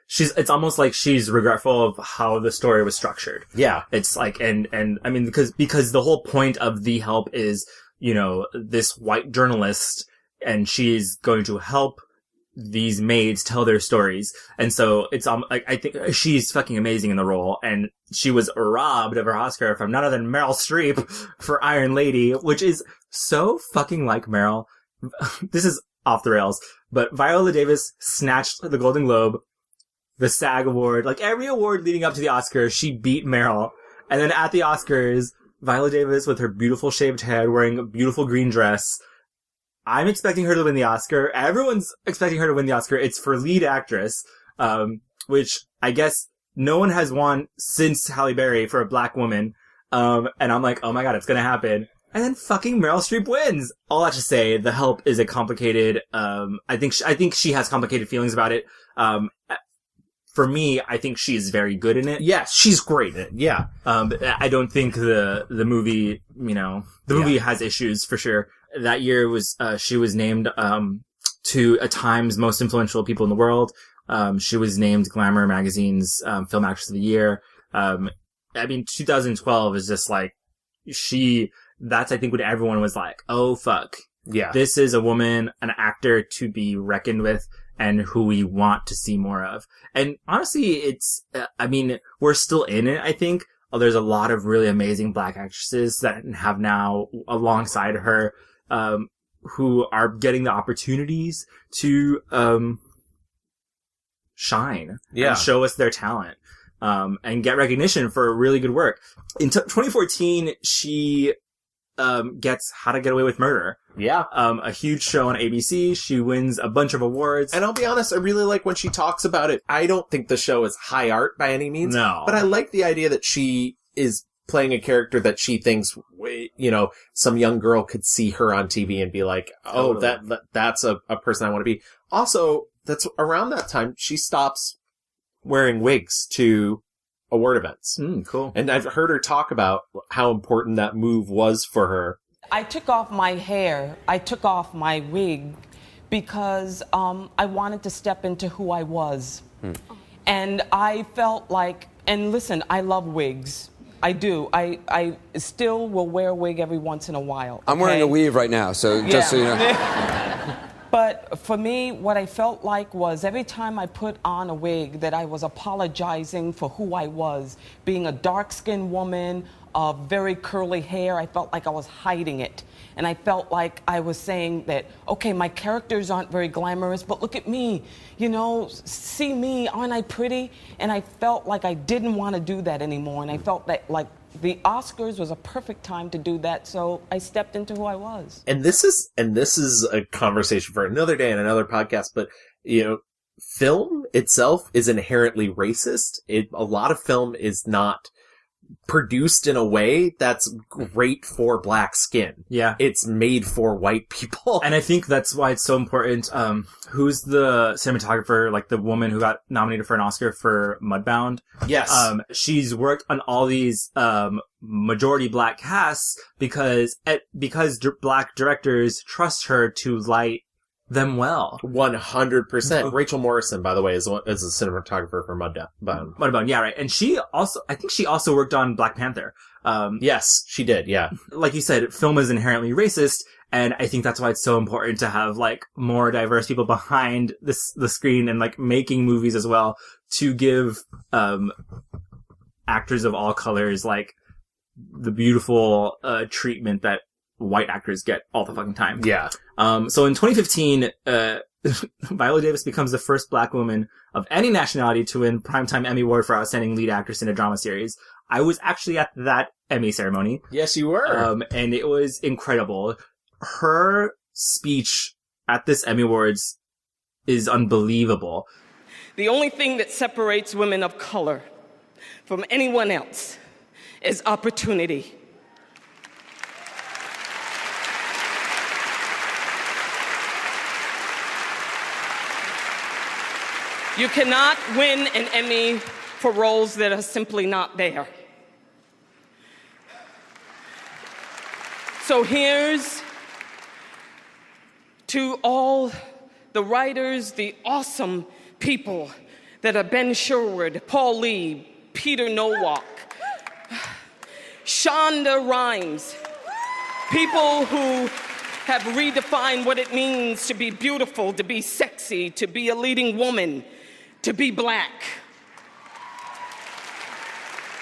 it's almost like she's regretful of how the story was structured. Yeah. It's like, and I mean, because the whole point of The Help is, this white journalist, and she's going to help these maids tell their stories. And so it's, I think she's fucking amazing in the role, and she was robbed of her Oscar from none other than Meryl Streep for Iron Lady, which is so fucking like Meryl. This is off the rails, but Viola Davis snatched the Golden Globe, the SAG award, like every award leading up to the Oscars, she beat Meryl. And then at the Oscars, Viola Davis with her beautiful shaved head, wearing a beautiful green dress. I'm expecting her to win the Oscar. Everyone's expecting her to win the Oscar. It's for lead actress, which I guess no one has won since Halle Berry for a black woman. And I'm like, oh my god, it's gonna happen. And then fucking Meryl Streep wins. All that to say, The Help is a complicated, I think she has complicated feelings about it. For me, I think she's very good in it. Yes, she's great in it. Yeah. I don't think the movie, movie has issues for sure. That year she was named, to a Times Most Influential People in the World. She was named Glamour Magazine's, Film Actress of the Year. 2012 is just like, that's I think when everyone was like, oh fuck. Yeah. This is a woman, an actor to be reckoned with, and who we want to see more of. And honestly, it's, we're still in it, I think. There's a lot of really amazing black actresses that have now, alongside her, who are getting the opportunities to, shine. Yeah. And show us their talent. And get recognition for really good work. In 2014, she, gets How to Get Away with Murder. Yeah. A huge show on ABC. She wins a bunch of awards. And I'll be honest, I really like when she talks about it. I don't think the show is high art by any means. No. But I like the idea that she is playing a character that she thinks, some young girl could see her on TV and be like, oh, totally. That's a person I want to be. Also, that's around that time she stops wearing wigs to award events. Cool. And I've heard her talk about how important that move was for her. I took off my hair, I took off my wig because I wanted to step into who I was. And I felt like, and listen, I love wigs. I do. I still will wear a wig every once in a while. I'm wearing a weave right now, so just so you know. But for me, what I felt like was every time I put on a wig that I was apologizing for who I was. Being a dark-skinned woman, very curly hair, I felt like I was hiding it. And I felt like I was saying that, okay, my characters aren't very glamorous, but look at me. You know, see me, aren't I pretty? And I felt like I didn't want to do that anymore. And I felt that, like, the Oscars was a perfect time to do that, so I stepped into who I was. And this is a conversation for another day and another podcast, but, you know, film itself is inherently racist. A lot of film is not produced in a way that's great for black skin. Yeah. It's made for white people. And I think that's why it's so important. Who's the cinematographer, like the woman who got nominated for an Oscar for Mudbound? Yes. She's worked on all these, majority black casts because black directors trust her to light them well. 100%. Rachel Morrison, by the way, is a cinematographer for Mudbound. Mudbound, yeah, right. And I think she also worked on Black Panther. Yes, she did, yeah. Like you said, film is inherently racist, and I think that's why it's so important to have, like, more diverse people behind the screen and, like, making movies as well to give, actors of all colors, like, the beautiful, treatment that white actors get all the fucking time. Yeah. So in 2015, Viola Davis becomes the first black woman of any nationality to win Primetime Emmy Award for Outstanding Lead Actress in a Drama Series. I was actually at that Emmy ceremony. Yes, you were. And it was incredible. Her speech at this Emmy Awards is unbelievable. The only thing that separates women of color from anyone else is opportunity. You cannot win an Emmy for roles that are simply not there. So here's to all the writers, the awesome people that are Ben Sherwood, Paul Lee, Peter Nowak, Shonda Rhimes, people who have redefined what it means to be beautiful, to be sexy, to be a leading woman, to be black.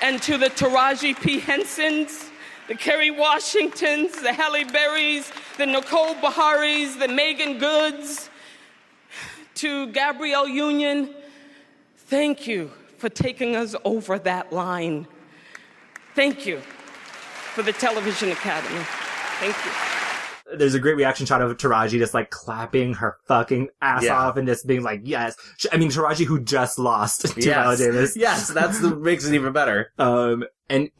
And to the Taraji P. Hensons, the Kerry Washingtons, the Halle Berrys, the Nicole Beharies, the Megan Goods, to Gabrielle Union, thank you for taking us over that line. Thank you for the Television Academy. Thank you. There's a great reaction shot of Taraji just, like, clapping her fucking ass off and just being like, yes. I mean, Taraji, who just lost to Viola Davis. Yes, makes it even better. And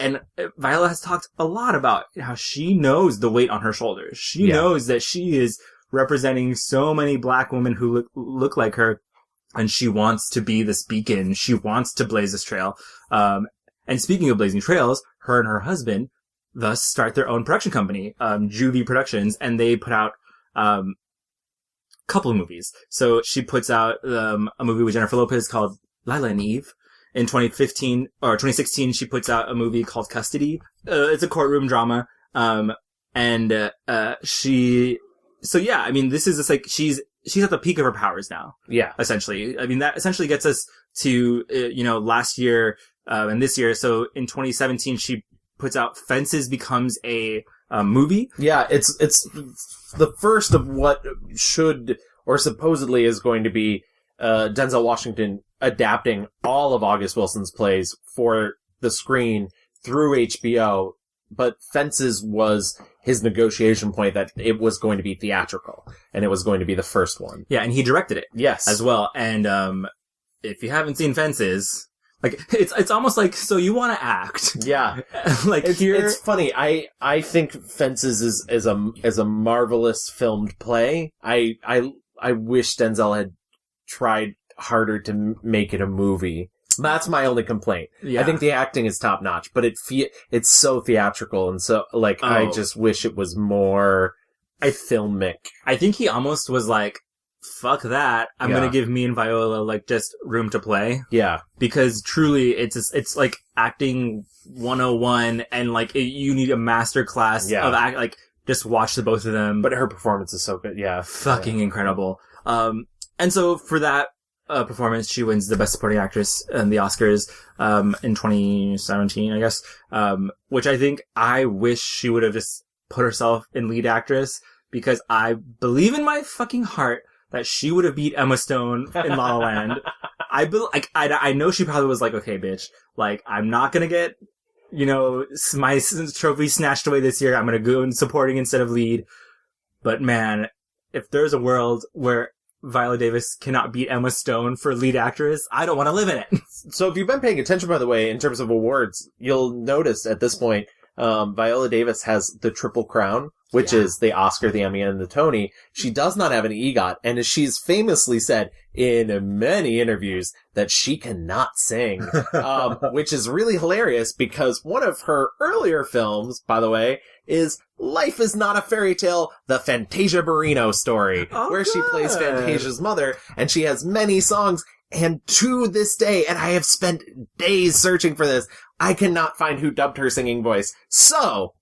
Viola has talked a lot about how she knows the weight on her shoulders. She knows that she is representing so many black women who look like her, and she wants to be this beacon. She wants to blaze this trail. And speaking of blazing trails, her and her husband thus start their own production company, Juvie Productions, and they put out couple of movies. So she puts out a movie with Jennifer Lopez called Lila and Eve. In 2016, she puts out a movie called Custody. It's a courtroom drama. So yeah, I mean, this is just like, she's at the peak of her powers now. Yeah. Essentially. I mean, that essentially gets us to, last year, and this year. So in 2017, she puts out Fences becomes a movie. Yeah, it's the first of what should, or supposedly is going to be, Denzel Washington adapting all of August Wilson's plays for the screen through HBO, but Fences was his negotiation point that it was going to be theatrical, and it was going to be the first one. Yeah, and he directed it. Yes. As well. And if you haven't seen Fences, like, it's almost like, so you want to act. Yeah. Like, it's funny. I think Fences is a marvelous filmed play. I wish Denzel had tried harder to make it a movie. That's my only complaint. Yeah. I think the acting is top notch, but it's so theatrical, and so, like, I just wish it was more filmic. I think he almost was like, fuck that. I'm going to give me and Viola, like, just room to play. Yeah. Because truly, it's like acting 101, and, like, you need a master class of act. Like, just watch the both of them. But her performance is so good. Yeah. Fucking incredible. And so for that performance, she wins the Best Supporting Actress in the Oscars in 2017, I guess. Which I wish she would have just put herself in lead actress, because I believe in my fucking heart that she would have beat Emma Stone in La La Land. I know she probably was like, okay, bitch, like, I'm not gonna get, my trophy snatched away this year. I'm gonna go in supporting instead of lead. But man, if there's a world where Viola Davis cannot beat Emma Stone for lead actress, I don't want to live in it. So if you've been paying attention, by the way, in terms of awards, you'll notice at this point, Viola Davis has the Triple Crown, which is the Oscar, the Emmy, and the Tony. She does not have an EGOT, and as she's famously said in many interviews, that she cannot sing, which is really hilarious, because one of her earlier films, by the way, is Life is Not a Fairy Tale, the Fantasia Barrino story, where she plays Fantasia's mother, and she has many songs, and to this day, and I have spent days searching for this, I cannot find who dubbed her singing voice. So,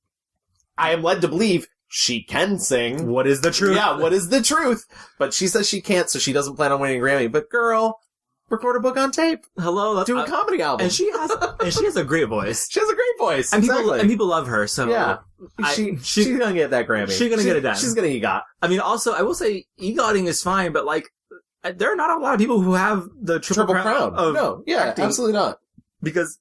I am led to believe she can sing. What is the truth? Yeah, what is the truth? But she says she can't, so she doesn't plan on winning a Grammy. But girl, record a book on tape. Hello, Do a comedy album. And she has a great voice. She has a great voice. And exactly. people love her, so yeah. She's gonna get that Grammy. She's gonna get it done. She's gonna EGOT. I mean, also, I will say, EGOTing is fine, but like, there are not a lot of people who have the triple crown. No, yeah, acting, absolutely not. Because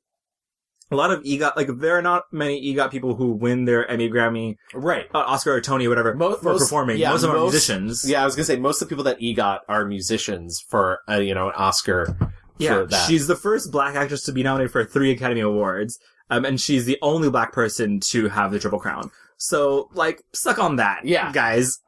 a lot of EGOT, like, there are not many EGOT people who win their Emmy, Grammy, right, Oscar or Tony or whatever for performing. Yeah, most of them are musicians. Yeah, I was gonna say, most of the people that EGOT are musicians for, an Oscar. Yeah, for that. She's the first black actress to be nominated for 3 Academy Awards. And she's the only black person to have the Triple Crown. So, like, suck on that, guys.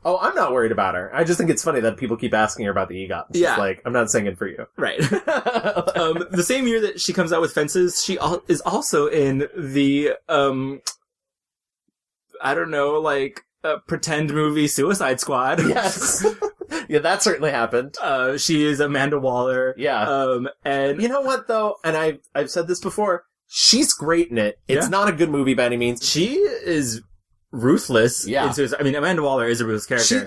Oh, I'm not worried about her. I just think it's funny that people keep asking her about the EGOT. She's like, I'm not singing for you. Right. The same year that she comes out with Fences, she is also in the, I don't know, like, pretend movie Suicide Squad. Yes. Yeah, that certainly happened. She is Amanda Waller. Yeah. And you know what, though? And I've said this before. She's great in it. It's not a good movie by any means. She is ruthless. Yeah. I mean, Amanda Waller is a ruthless character.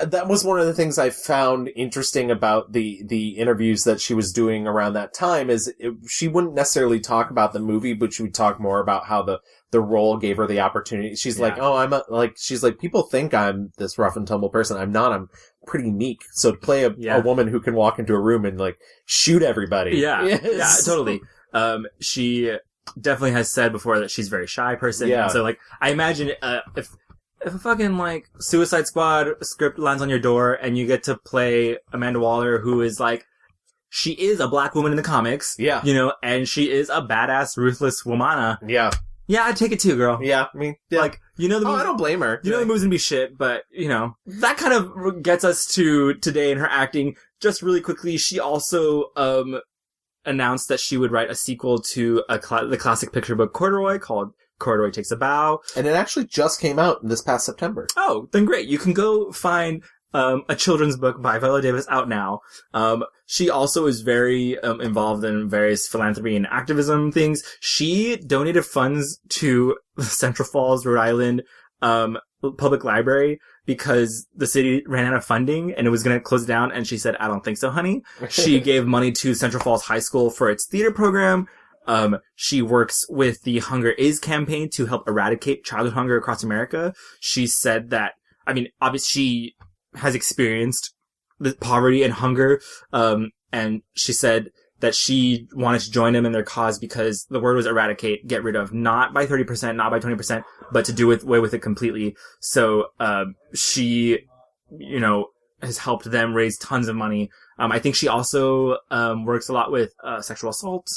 That was one of the things I found interesting about the interviews that she was doing around that time is she wouldn't necessarily talk about the movie, but she would talk more about how the role gave her the opportunity. She's like, she's like, people think I'm this rough and tumble person. I'm not. I'm pretty meek. So to play a woman who can walk into a room and like shoot everybody. Yeah. Yeah, totally. She definitely has said before that she's a very shy person. Yeah. And so, like, I imagine, if a fucking, like, Suicide Squad script lands on your door and you get to play Amanda Waller, who is, like, she is a black woman in the comics. Yeah. And she is a badass, ruthless womana. Yeah. Yeah, I'd take it too, girl. Yeah, I mean, yeah. Like, the movie, I don't blame her. The movie's gonna be shit, but, that kind of gets us to today in her acting. Just really quickly, she also, announced that she would write a sequel to the classic picture book Corduroy called Corduroy Takes a Bow. And it actually just came out this past September. Oh, then great. You can go find a children's book by Viola Davis out now. She also is very involved in various philanthropy and activism things. She donated funds to Central Falls, Rhode Island public library because the city ran out of funding and it was going to close down. And she said, I don't think so, honey. She gave money to Central Falls High School for its theater program. She works with the Hunger Is campaign to help eradicate childhood hunger across America. She said that, I mean, obviously she has experienced the poverty and hunger. And she said that she wanted to join them in their cause because the word was eradicate, get rid of, not by 30%, not by 20%, but to do away with it completely. So, she, has helped them raise tons of money. I think she also, works a lot with, sexual assault,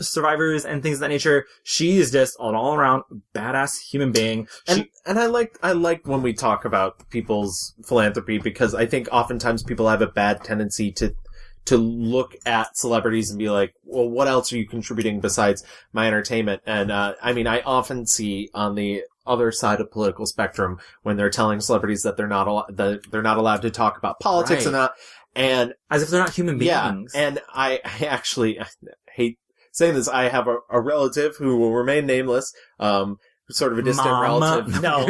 survivors and things of that nature. She is just an all around badass human being. And I like when we talk about people's philanthropy because I think oftentimes people have a bad tendency to look at celebrities and be like, well, what else are you contributing besides my entertainment? And, I often see on the other side of political spectrum when they're telling celebrities that they're not allowed to talk about politics and that, and as if they're not human beings. Yeah. And I actually hate saying this. I have a relative who will remain nameless, sort of a distant Mama. relative. No,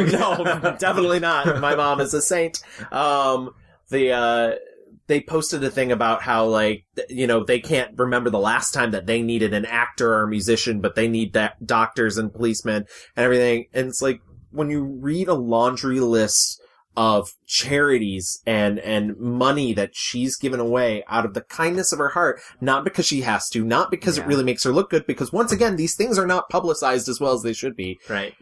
definitely not. My mom is a saint. They posted a thing about how, like, you know, they can't remember the last time that they needed an actor or a musician, but they need doctors and policemen and everything. And it's like, when you read a laundry list of charities and money that she's given away out of the kindness of her heart, not because she has to, not because it really makes her look good, because once again, these things are not publicized as well as they should be. Right.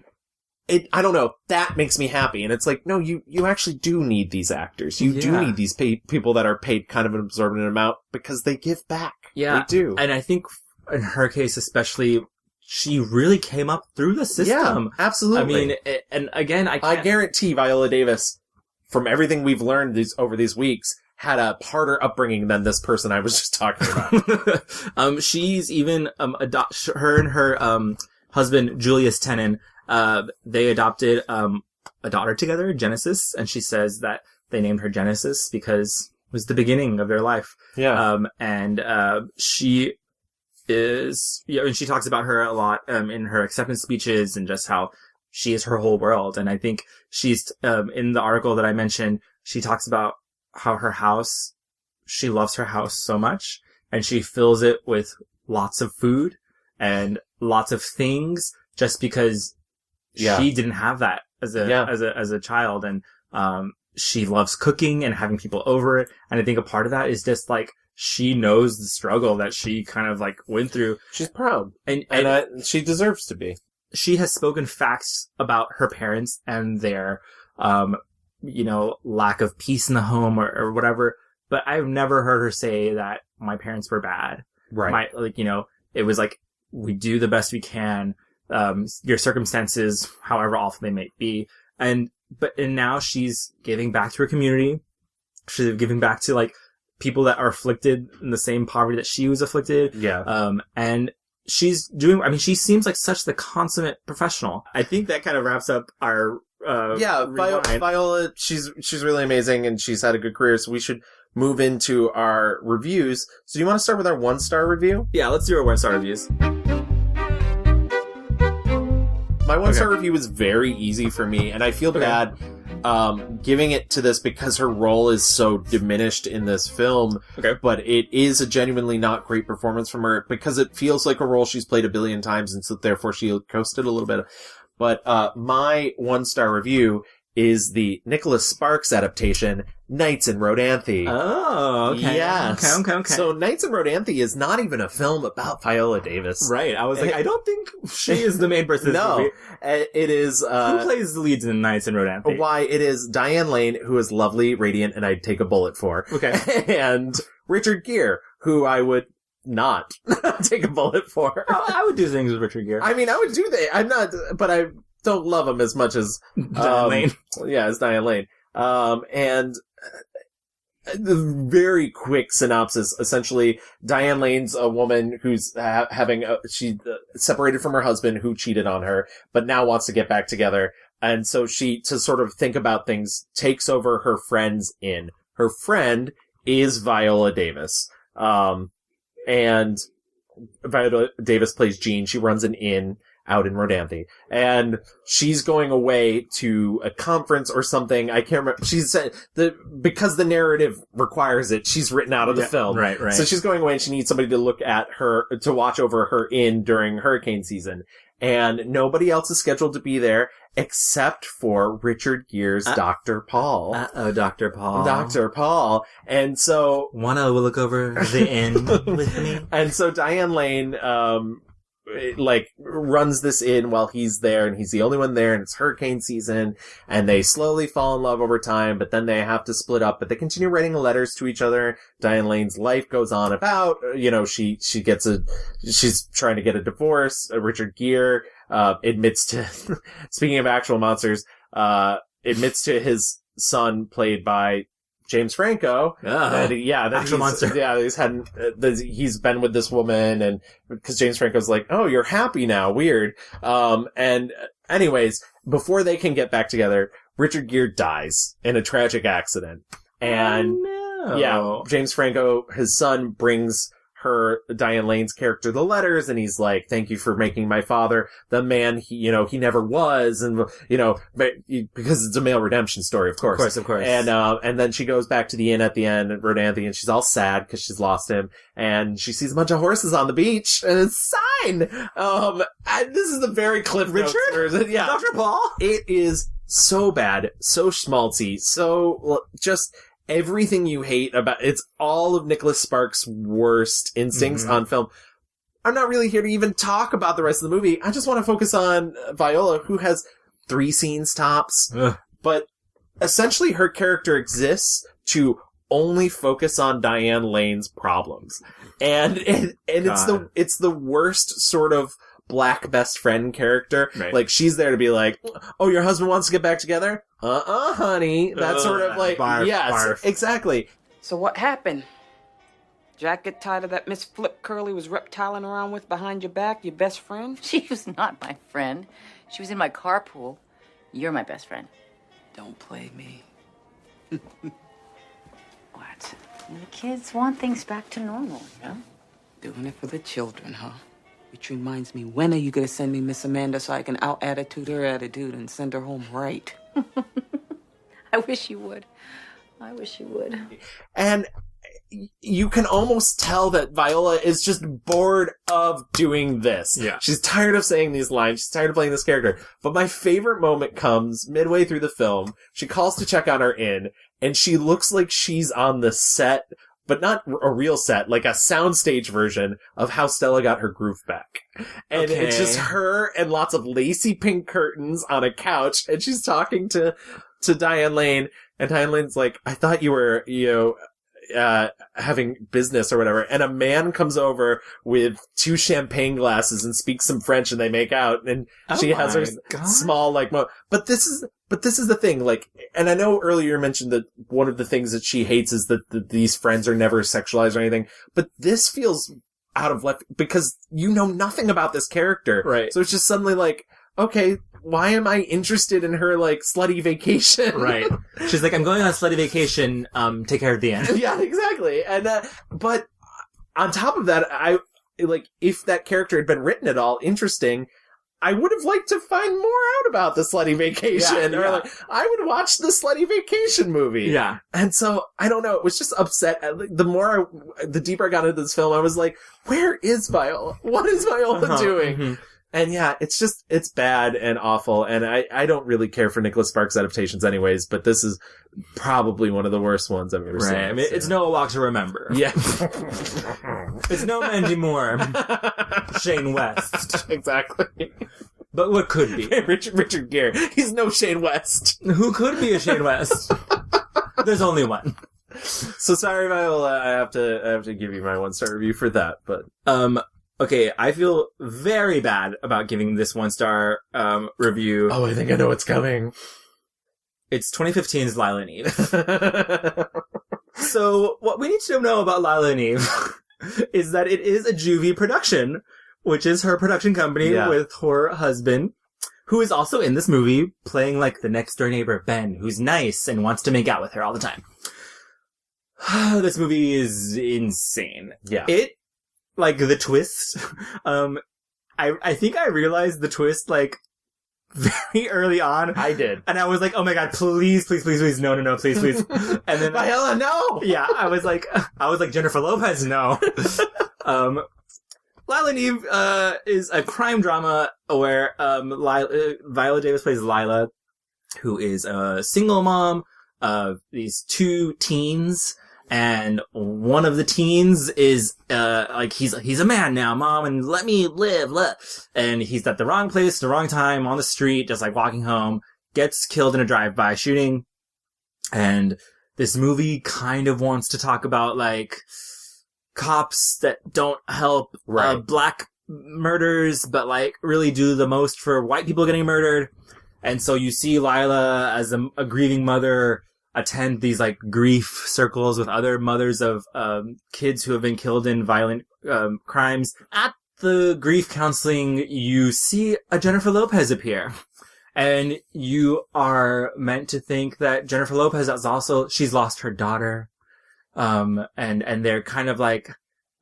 I don't know, that makes me happy. And it's like, no, you actually do need these actors. You do need these people that are paid kind of an absorbent amount because they give back. Yeah. They do. And I think in her case especially, she really came up through the system. Yeah, absolutely. I mean, and again, I guarantee Viola Davis, from everything we've learned over these weeks, had a harder upbringing than this person I was just talking about. She's even, her and her, husband, Julius Tennant, they adopted a daughter together, Genesis, and she says that they named her Genesis because it was the beginning of their life. Yeah. And she is, and she talks about her a lot in her acceptance speeches and just how she is her whole world. And I think she's in the article that I mentioned, she talks about how her house, she loves her house so much, and she fills it with lots of food and lots of things just because she didn't have that as a child. And she loves cooking and having people over. And I think a part of that is just like, she knows the struggle that she kind of like went through. She's proud. And she deserves to be. She has spoken facts about her parents and their, lack of peace in the home or whatever. But I've never heard her say that my parents were bad. Right. It was like, we do the best we can. Your circumstances, however awful they may be. And now she's giving back to her community. She's giving back to like people that are afflicted in the same poverty that she was afflicted. Yeah. And she's doing, I mean, she seems like such the consummate professional. I think that kind of wraps up our, Viola, she's really amazing and she's had a good career. So we should move into our reviews. So do you want to start with our 1-star review? Yeah, let's do our 1-star reviews. My 1-star review is very easy for me, and I feel bad giving it to this because her role is so diminished in this film. Okay. But it is a genuinely not great performance from her because it feels like a role she's played a billion times, and so therefore she coasted a little bit. But my 1-star review is the Nicholas Sparks adaptation, Nights in Rodanthe. Oh, okay. Yes. Okay. So Nights in Rodanthe is not even a film about Viola Davis. Right. I was like, I don't think she is the main person in this movie. It is... who plays the leads in Nights in Rodanthe? Why, it is Diane Lane, who is lovely, radiant, and I'd take a bullet for. Okay. And Richard Gere, who I would not take a bullet for. I would do things with Richard Gere. I mean, I would do that. I'm not... But I don't love him as much as... Diane Lane. Yeah, as Diane Lane. And... the very quick synopsis. Essentially, Diane Lane's a woman who's she separated from her husband who cheated on her, but now wants to get back together. And so she, to sort of think about things, takes over her friend's inn. Her friend is Viola Davis. And Viola Davis plays Jean. She runs an inn out in Rodanthe. And she's going away to a conference or something. I can't remember. She said because the narrative requires it, she's written out of the film. Right. So she's going away and she needs somebody to look at her, to watch over her inn during hurricane season. And nobody else is scheduled to be there except for Richard Gere's Dr. Paul. Dr. Paul. Dr. Paul. And so... Wanna look over the inn with me? And so Diane Lane, runs this inn while he's there, and he's the only one there, and it's hurricane season, and they slowly fall in love over time, but then they have to split up, but they continue writing letters to each other. Diane Lane's life goes on about, she's trying to get a divorce. Richard Gere, admits to, speaking of actual monsters, admits to his son, played by James Franco. Actual monster. Yeah, he's been with this woman, and because James Franco's like, oh, you're happy now, weird. And anyways, before they can get back together, Richard Gere dies in a tragic accident. And James Franco, his son, brings Diane Lane's character the letters, and he's like, thank you for making my father the man he never was, and, because it's a male redemption story, of course. Of course. And then she goes back to the inn at the end, Rodanthe, and she's all sad because she's lost him, and she sees a bunch of horses on the beach, and it's Sign! This is a very Cliff Notes version. Yeah. Dr. Paul? It is so bad, so schmaltzy, so just everything you hate about it's all of Nicholas Sparks' worst instincts on film. I'm not really here to even talk about the rest of the movie. I just want to focus on Viola, who has 3 scenes tops. Ugh. But essentially her character exists to only focus on Diane Lane's problems. And it's the worst sort of black best friend character. Right. Like, she's there to be like, oh, your husband wants to get back together? Honey. That sort of like, barf, yes, barf. exactly. So what happened? Jack get tired of that Miss Flip Curly was reptiling around with behind your back, your best friend? She was not my friend. She was in my carpool. You're my best friend. Don't play me. What? The kids want things back to normal, you know? Doing it for the children, huh? Which reminds me, when are you gonna send me Miss Amanda so I can out-attitude her attitude and send her home right? I wish you would. I wish you would. And you can almost tell that Viola is just bored of doing this. Yeah. She's tired of saying these lines. She's tired of playing this character. But my favorite moment comes midway through the film. She calls to check on her inn, and she looks like she's on the set, but not a real set, like a soundstage version of How Stella Got Her Groove Back. And it's just her and lots of lacy pink curtains on a couch, and she's talking to Diane Lane, and Diane Lane's like, I thought you were, having business or whatever, and a man comes over with 2 champagne glasses and speaks some French, and they make out, and she has her small, like, but this is the thing, like, and I know earlier you mentioned that one of the things that she hates is that these friends are never sexualized or anything, but this feels out of left, because you know nothing about this character. Right. So it's just suddenly like, okay, why am I interested in her, like, slutty vacation? Right. She's like, I'm going on a slutty vacation, take care of the end. Yeah, exactly. And, but on top of that, if that character had been written at all interesting, I would have liked to find more out about the slutty vacation. Yeah. Or, like, I would watch the slutty vacation movie. Yeah. And so, I don't know, it was just upset. The deeper I got into this film, I was like, where is Viola? What is Viola doing? Mm-hmm. And yeah, it's bad and awful, and I don't really care for Nicholas Sparks adaptations anyways, but this is probably one of the worst ones I've ever seen. I mean, it's no Walk to Remember. Yeah. It's no Mandy Moore. Shane West. Exactly. But what could be? Richard Gere. He's no Shane West. Who could be a Shane West? There's only one. So sorry, Viola, I have to give you my 1-star review for that, but... Okay, I feel very bad about giving this 1-star review. Oh, I think I know what's coming. It's 2015's Lila and Eve. So, what we need to know about Lila and Eve is that it is a Juvie production, which is her production company with her husband, who is also in this movie playing like the next door neighbor, Ben, who's nice and wants to make out with her all the time. This movie is insane. Yeah. Like, the twist, I think I realized the twist, like, very early on. I did. And I was like, oh my god, please, no, please. And then Viola, no! Yeah, I was like, Jennifer Lopez, no. Lila and Eve, is a crime drama where, Viola Davis plays Lila, who is a single mom of these 2 teens. And one of the teens is, he's a man now, Mom, and let me live, and he's at the wrong place, the wrong time, on the street, just like walking home, gets killed in a drive-by shooting. And this movie kind of wants to talk about, like, cops that don't help, black murders, but, like, really do the most for white people getting murdered. And so you see Lila as a grieving mother attend these like grief circles with other mothers of kids who have been killed in violent crimes. At the grief counseling, you see a Jennifer Lopez appear. And you are meant to think that Jennifer Lopez is also, she's lost her daughter. And they're kind of like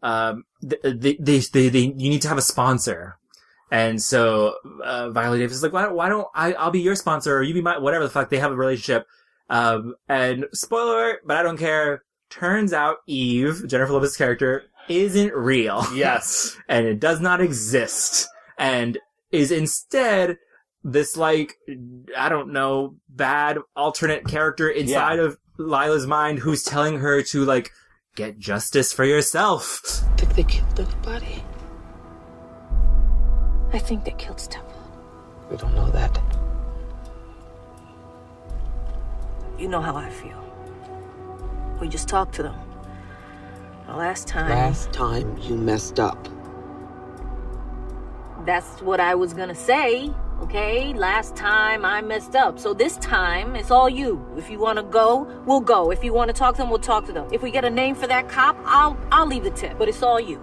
you need to have a sponsor. And so, Viola Davis is like, why don't I'll be your sponsor, or you be my, whatever the fuck, they have a relationship. And spoiler alert, but I don't care. Turns out Eve, Jennifer Lopez's character, isn't real. Yes. And it does not exist. And is instead this, like, I don't know, bad alternate character inside of Lila's mind who's telling her to, like, get justice for yourself. Think they killed anybody? I think they killed Stefan. We don't know that. You know how I feel. We just talked to them. The last time... Last time you messed up. That's what I was gonna say, okay? Last time I messed up. So this time, it's all you. If you wanna go, we'll go. If you wanna talk to them, we'll talk to them. If we get a name for that cop, I'll leave the tip. But it's all you.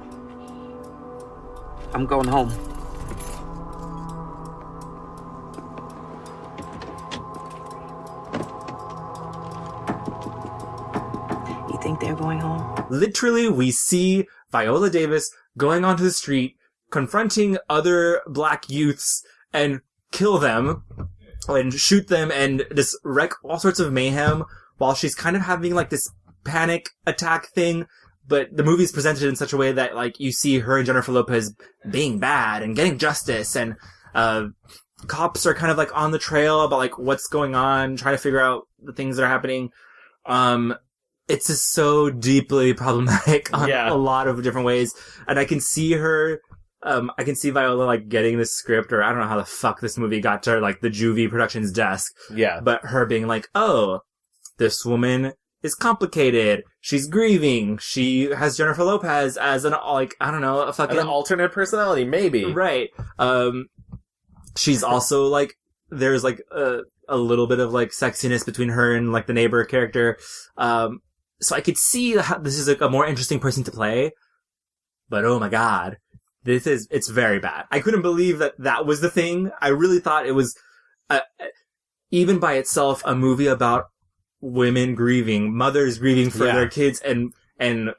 I'm going home. You think they're going home? Literally, we see Viola Davis going onto the street, confronting other black youths, and kill them, and shoot them, and just wreak all sorts of mayhem, while she's kind of having, like, this panic attack thing, but the movie's presented in such a way that, like, you see her and Jennifer Lopez being bad, and getting justice, and, cops are kind of, like, on the trail about, like, what's going on, trying to figure out the things that are happening. It's just so deeply problematic on a lot of different ways. And I can see her, I can see Viola, like, getting this script, or I don't know how the fuck this movie got to, like, the Juvie Productions desk. Yeah. But her being like, oh, this woman is complicated. She's grieving. She has Jennifer Lopez as an, like, I don't know, a fucking... An alternate personality, maybe. Right. She's also, like, there's, like, a little bit of, like, sexiness between her and, like, the neighbor character. So I could see how this is, like, a more interesting person to play. But oh my god. It's very bad. I couldn't believe that was the thing. I really thought it was, even by itself, a movie about women grieving, mothers grieving for their kids, and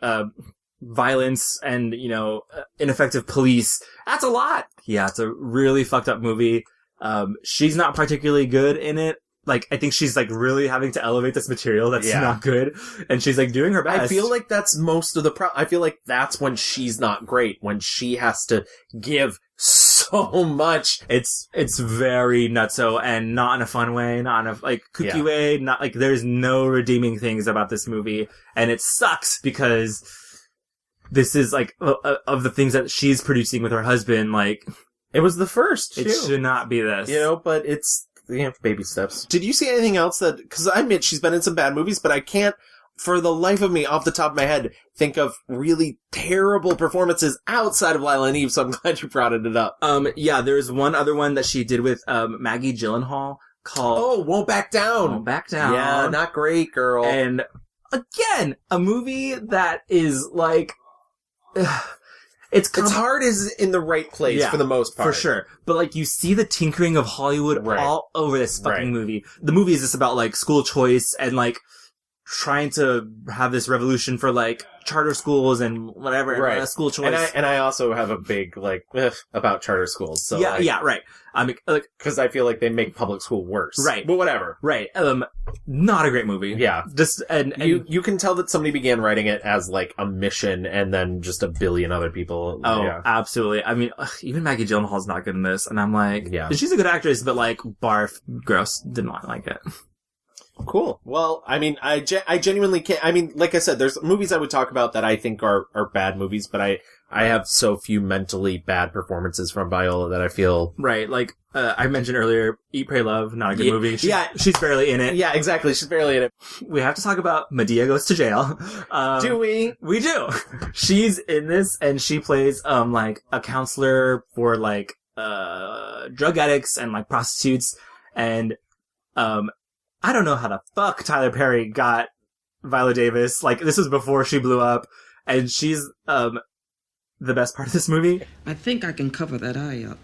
violence, and, you know, ineffective police. That's a lot. Yeah, it's a really fucked up movie. She's not particularly good in it. Like, I think she's, like, really having to elevate this material that's not good. And she's, like, doing her best. I feel like that's most of the I feel like that's when she's not great, when she has to give so much. It's very nutso, and not in a fun way, not in a, like, kooky way, not, like, there's no redeeming things about this movie. And it sucks because this is, like, of the things that she's producing with her husband, like... It was the first, too. It should not be this. You know, but it's... baby steps. Did you see anything else that... Because I admit she's been in some bad movies, but I can't, for the life of me, off the top of my head, think of really terrible performances outside of Lila and Eve, so I'm glad you brought it up. Yeah, there's one other one that she did with Maggie Gyllenhaal called... Oh, Won't Back Down! Won't Back Down. Yeah, not great, girl. And, again, a movie that is, like... It's heart is in the right place for the most part. For sure. But, like, you see the tinkering of Hollywood all over this fucking movie. The movie is just about, like, school choice and, like, trying to have this revolution for, like, charter schools and whatever, school choice. And I also have a big, like, about charter schools. So right. I mean, like... Because I feel like they make public school worse. Right. But whatever. Right. Not a great movie. Yeah. Just, and you can tell that somebody began writing it as, like, a mission, and then just a billion other people. Oh, absolutely. I mean, even Maggie Gyllenhaal's not good in this, and I'm like, she's a good actress, but, like, barf, gross, did not like it. Cool. Well, I mean, I genuinely can't, I mean, like I said, there's movies I would talk about that I think are bad movies, but I have so few mentally bad performances from Viola that I feel... Right, like, I mentioned earlier, Eat, Pray, Love, not a good movie. She's barely in it. Yeah, exactly, she's barely in it. We have to talk about Medea Goes to Jail. Do we? We do. She's in this, and she plays, like, a counselor for, like, drug addicts and, like, prostitutes, and, I don't know how the fuck Tyler Perry got Viola Davis. Like, this was before she blew up, and she's, the best part of this movie. I think I can cover that eye up.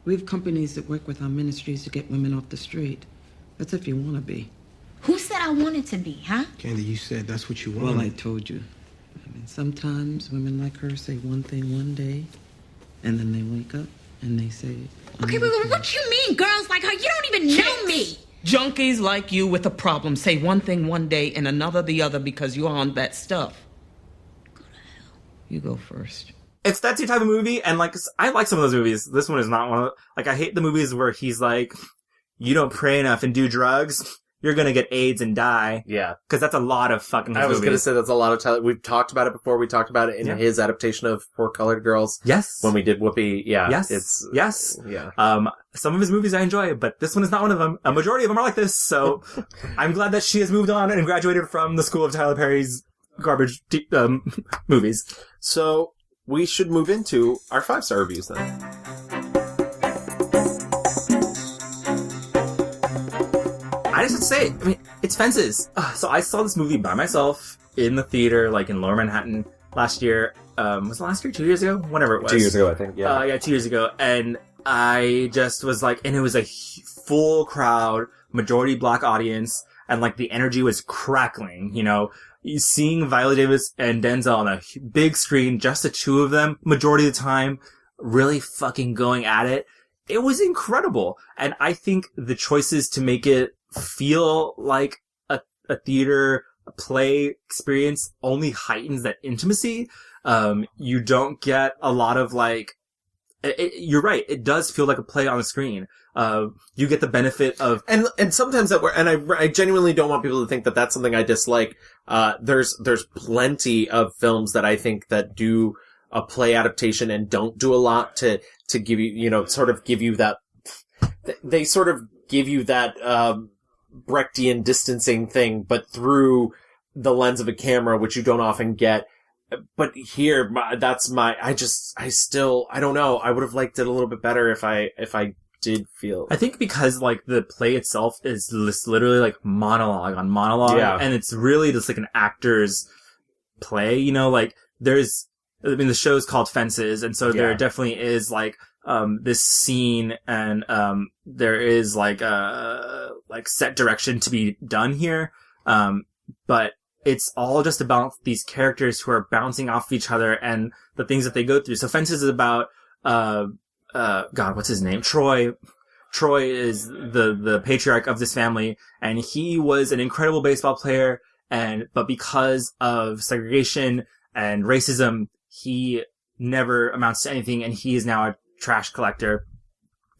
We have companies that work with our ministries to get women off the street. That's if you want to be. Who said I wanted to be, huh? Candy, you said that's what you want. Well, I told you. I mean, Sometimes women like her say one thing one day, and then they wake up and they say... Okay, but what you mean, girls like her? You don't even know me! Junkies like you with a problem say one thing one day and another the other because you're on that stuff. Go to hell. You go first. It's that type of movie, and, like, I like some of those movies. This one is not one of... Like, I hate the movies where he's like, you don't pray enough and do drugs, you're gonna get AIDS and die. Yeah. Because that's a lot of fucking movies. I was gonna say that's a lot of time. We've talked about it before. We talked about it in his adaptation of Four Colored Girls. Yes. When we did Whoopi. Yeah. Yes. Yes. Yeah. Some of his movies I enjoy, but this one is not one of them. A majority of them are like this, so I'm glad that she has moved on and graduated from the school of Tyler Perry's garbage movies. So we should move into our 5-star reviews then. I just have to say, I mean, it's Fences. So I saw this movie by myself in the theater, like in Lower Manhattan last year. Was it last year? 2 years ago? Whenever it was. 2 years ago, I think. Yeah. Yeah, 2 years ago. And I just was like, and it was a full crowd, majority black audience, and like the energy was crackling, you know. Seeing Viola Davis and Denzel on a big screen, just the two of them, majority of the time, really fucking going at it. It was incredible. And I think the choices to make it feel like a theater, a play experience only heightens that intimacy. You don't get a lot of like, you're right. It does feel like a play on the screen. You get the benefit of, and sometimes I genuinely don't want people to think that that's something I dislike. There's plenty of films that I think that do a play adaptation and don't do a lot to give you, you know, sort of give you that, they sort of give you that, Brechtian distancing thing, but through the lens of a camera, which you don't often get. But here, I don't know. I would have liked it a little bit better if I did feel. I think because like the play itself is literally like monologue on monologue, and it's really just like an actor's play. You know, like the show's called Fences, and so there definitely is like this scene, and there is like set direction to be done here, but it's all just about these characters who are bouncing off each other and the things that they go through. So Fences is about, God, what's his name? Troy. Troy is the patriarch of this family, and he was an incredible baseball player, but because of segregation and racism, he never amounts to anything, and he is now a trash collector.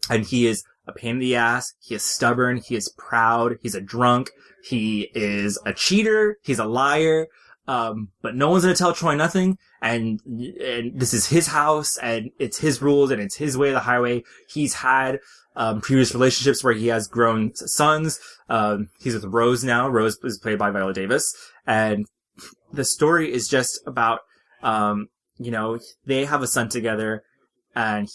And he is a pain in the ass. He is stubborn. He is proud. He's a drunk. He is a cheater. He's a liar. But no one's going to tell Troy nothing. And this is his house, and it's his rules, and it's his way of the highway. He's had, previous relationships where he has grown sons. He's with Rose now. Rose is played by Viola Davis. And the story is just about, they have a son together, and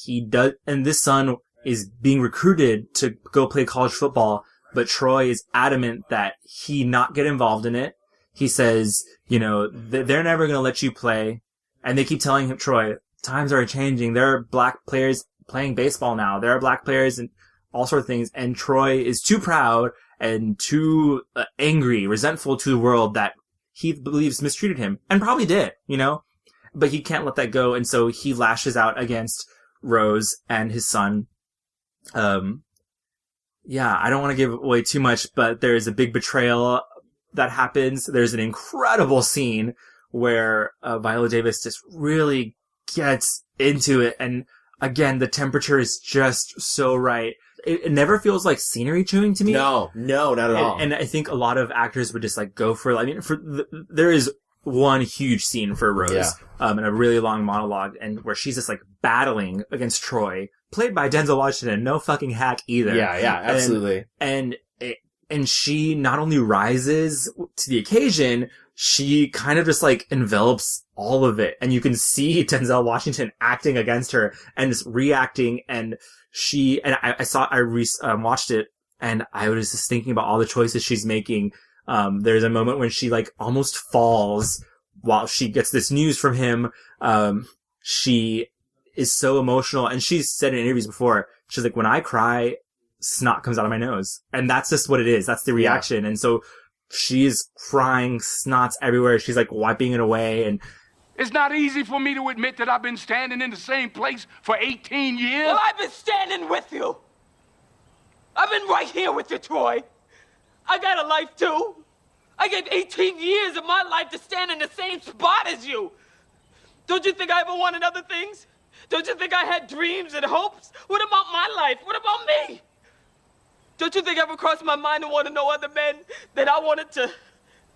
this son is being recruited to go play college football, but Troy is adamant that he not get involved in it. He says, they're never going to let you play. And they keep telling him, Troy, times are changing. There are black players playing baseball now. There are black players and all sorts of things. And Troy is too proud and too angry, resentful to the world that he believes mistreated him, and probably did, but he can't let that go. And so he lashes out against Rose and his son. I don't want to give away too much, but there's a big betrayal that happens. There's an incredible scene where Viola Davis just really gets into it. And again, the temperature is just so right. It never feels like scenery chewing to me. No, not at all. And I think a lot of actors would just like go for, there is one huge scene for Rose, and a really long monologue, and where she's just like battling against Troy, played by Denzel Washington, no fucking hack either. Yeah, absolutely. And she not only rises to the occasion, she kind of just like envelops all of it. And you can see Denzel Washington acting against her and just reacting. And I watched it, and I was just thinking about all the choices she's making. There's a moment when she like almost falls while she gets this news from him. She is so emotional, and she's said in interviews before, she's like, when I cry, snot comes out of my nose. And that's just what it is. That's the reaction. And so she's crying, snot's everywhere. She's like wiping it away. And It's not easy for me to admit that I've been standing in the same place for 18 years. Well, I've been standing with you. I've been right here with you, Troy. I got a life, too. I gave 18 years of my life to stand in the same spot as you. Don't you think I ever wanted other things? Don't you think I had dreams and hopes? What about my life? What about me? Don't you think it ever crossed my mind to want to know other men that I wanted to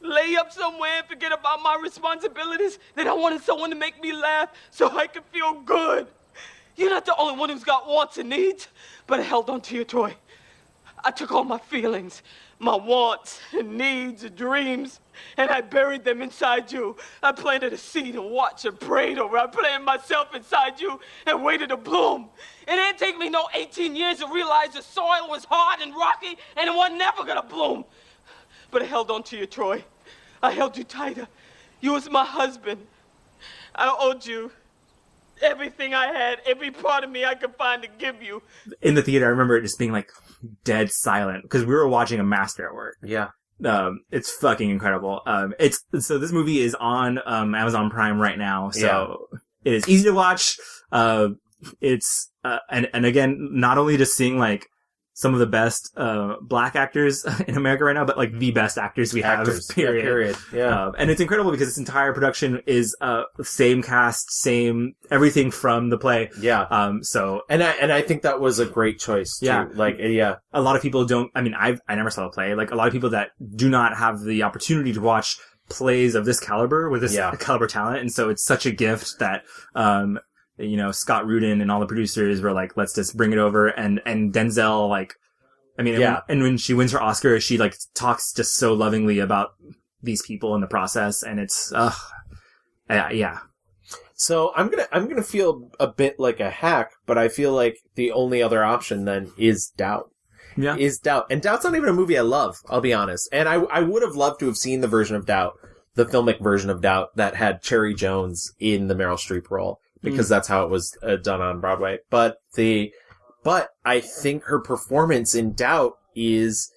lay up somewhere and forget about my responsibilities? That I wanted someone to make me laugh so I could feel good? You're not the only one who's got wants and needs, but I held on to you, Troy. I took all my feelings, my wants and needs and dreams, and I buried them inside you. I planted a seed and watched and prayed over. I planted myself inside you and waited to bloom. It didn't take me no 18 years to realize the soil was hard and rocky and it wasn't never gonna bloom. But I held on to you, Troy. I held you tighter. You was my husband. I owed you everything I had, every part of me I could find to give you. In the theater, I remember it just being like dead silent because we were watching a master at work. Yeah. It's fucking incredible. So this movie is on Amazon Prime right now, so it is easy to watch. It's and again, not only just seeing like some of the best black actors in America right now, but like the best actors we have. Period. Yeah. And it's incredible because this entire production is same cast, same everything from the play. Yeah. So and I think that was a great choice too. Yeah. Like yeah. A lot of people don't. I mean, I never saw the play. Like a lot of people that do not have the opportunity to watch plays of this caliber with this caliber talent, and so it's such a gift that Scott Rudin and all the producers were like, let's just bring it over. And Denzel, like, I mean, and when she wins her Oscar, she like talks just so lovingly about these people in the process. And it's, yeah. So I'm gonna feel a bit like a hack, but I feel like the only other option then is Doubt. Yeah. Is Doubt. And Doubt's not even a movie I love, I'll be honest. And I would have loved to have seen the version of Doubt, the filmic version of Doubt that had Cherry Jones in the Meryl Streep role. Because that's how it was done on Broadway. But I think her performance in Doubt is,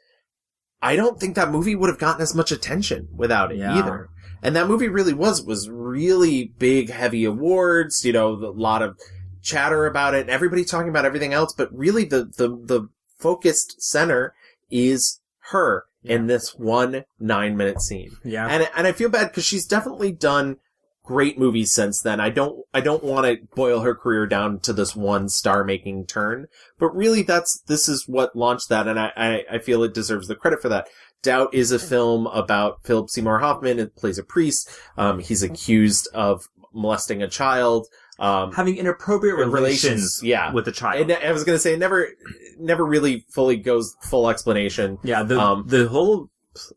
I don't think that movie would have gotten as much attention without it either. And that movie really was really big, heavy awards, a lot of chatter about it and everybody talking about everything else. But really the focused center is her in this 1 9-minute scene. Yeah. And I feel bad because she's definitely done great movies since then. I don't want to boil her career down to this one star-making turn, but really this is what launched that, and I feel it deserves the credit for that. Doubt is a film about Philip Seymour Hoffman. It plays a priest. He's accused of molesting a child. Having inappropriate relations with a child. And I was going to say, it never really fully goes full explanation. Yeah, the whole...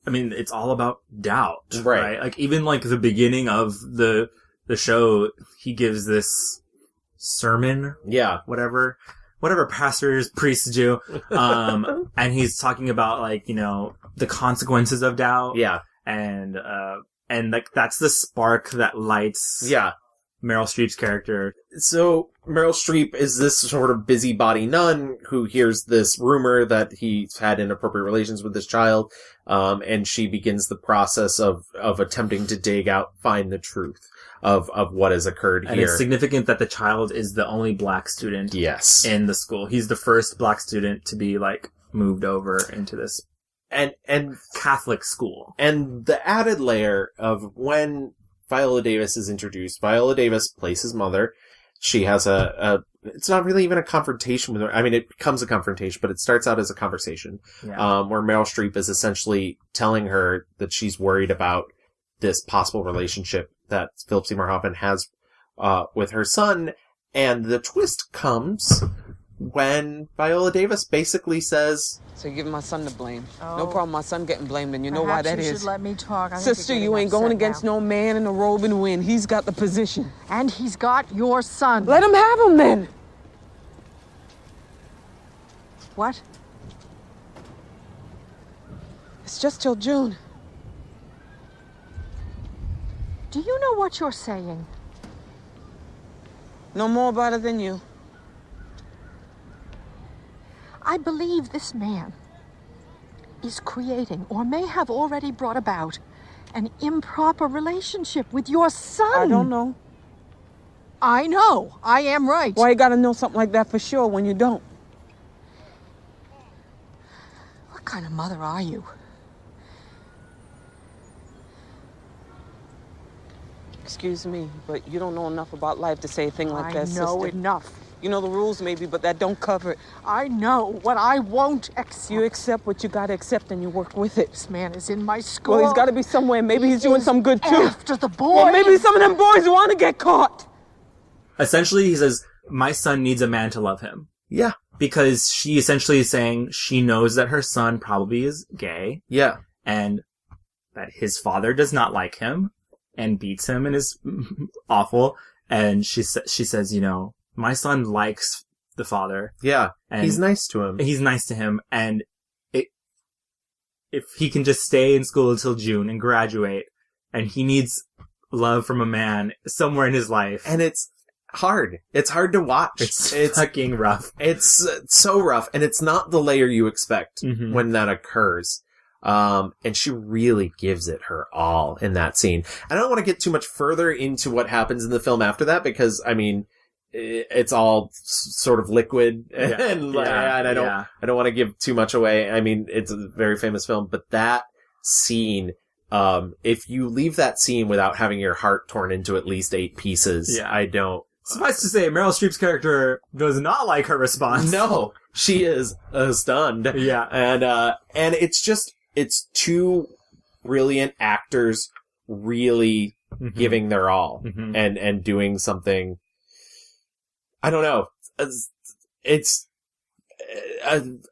I mean, it's all about doubt, right? Like, even like the beginning of the show, he gives this sermon. Yeah. Whatever pastors, priests do. And he's talking about like, the consequences of doubt. Yeah. And like, that's the spark that lights. Yeah. Meryl Streep's character. So Meryl Streep is this sort of busybody nun who hears this rumor that he's had inappropriate relations with this child, and she begins the process of attempting to find the truth of what has occurred here. And it's significant that the child is the only black student in the school. He's the first black student to be like moved over into this and Catholic school. And the added layer of when Viola Davis is introduced. Viola Davis plays his mother. She has it's not really even a confrontation with her. I mean, it becomes a confrontation, but it starts out as a conversation, where Meryl Streep is essentially telling her that she's worried about this possible relationship that Philip Seymour Hoffman has, with her son. And the twist comes when Viola Davis basically says, So you're giving my son the blame. Oh. No problem, my son getting blamed, and you know why that Perhaps you is. should let me talk. Sister, you ain't going against no man in a robe and win. He's got the position. And he's got your son. Let him have him then. What? It's just till June. Do you know what you're saying? No more about it than you. I believe this man is creating, or may have already brought about, an improper relationship with your son. I don't know. I know. I am right. Why you gotta know something like that for sure when you don't? What kind of mother are you? Excuse me, but you don't know enough about life to say a thing like that, sister. I know enough. You know the rules maybe, but that don't cover it. I know what I won't accept. You accept what you gotta accept and you work with it. This man is in my school. Well, he's gotta be somewhere. Maybe he's doing some good too. After the boys. Well, maybe some of them boys want to get caught. Essentially, he says, my son needs a man to love him. Yeah. Because she essentially is saying she knows that her son probably is gay. Yeah. And that his father does not like him and beats him and is awful. And she says, you know, my son likes the father. Yeah. And he's nice to him. He's nice to him. And if he can just stay in school until June and graduate, and he needs love from a man somewhere in his life. And it's hard. It's hard to watch. It's fucking rough. It's so rough. And it's not the layer you expect when that occurs. And she really gives it her all in that scene. I don't want to get too much further into what happens in the film after that because, I mean, it's all sort of liquid and I don't want to give too much away. I mean, it's a very famous film, but that scene, if you leave that scene without having your heart torn into at least 8 pieces, I don't. Suffice to say, Meryl Streep's character does not like her response. No, she is stunned. Yeah. And it's 2 brilliant actors really giving their all and doing something. I don't know. It's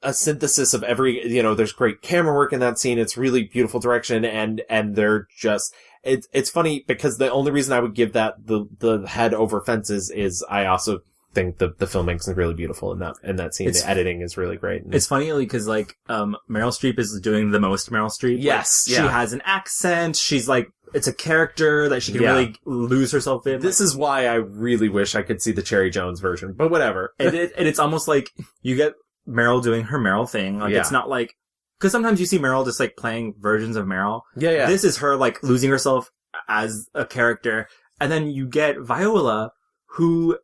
a synthesis of every, you know, there's great camera work in that scene. It's really beautiful direction and they're just, it's funny because the only reason I would give that the head over fences is I also think the filmmaking is really beautiful in that scene. The editing is really great. It's funny because like, Meryl Streep is doing the most Meryl Streep. Yes. Like, she has an accent. She's like, it's a character that she can really lose herself in. This is why I really wish I could see the Cherry Jones version, but whatever. And it's almost like you get Meryl doing her Meryl thing. Like, it's not like, cause sometimes you see Meryl just like playing versions of Meryl. Yeah. This is her like losing herself as a character. And then you get Viola who,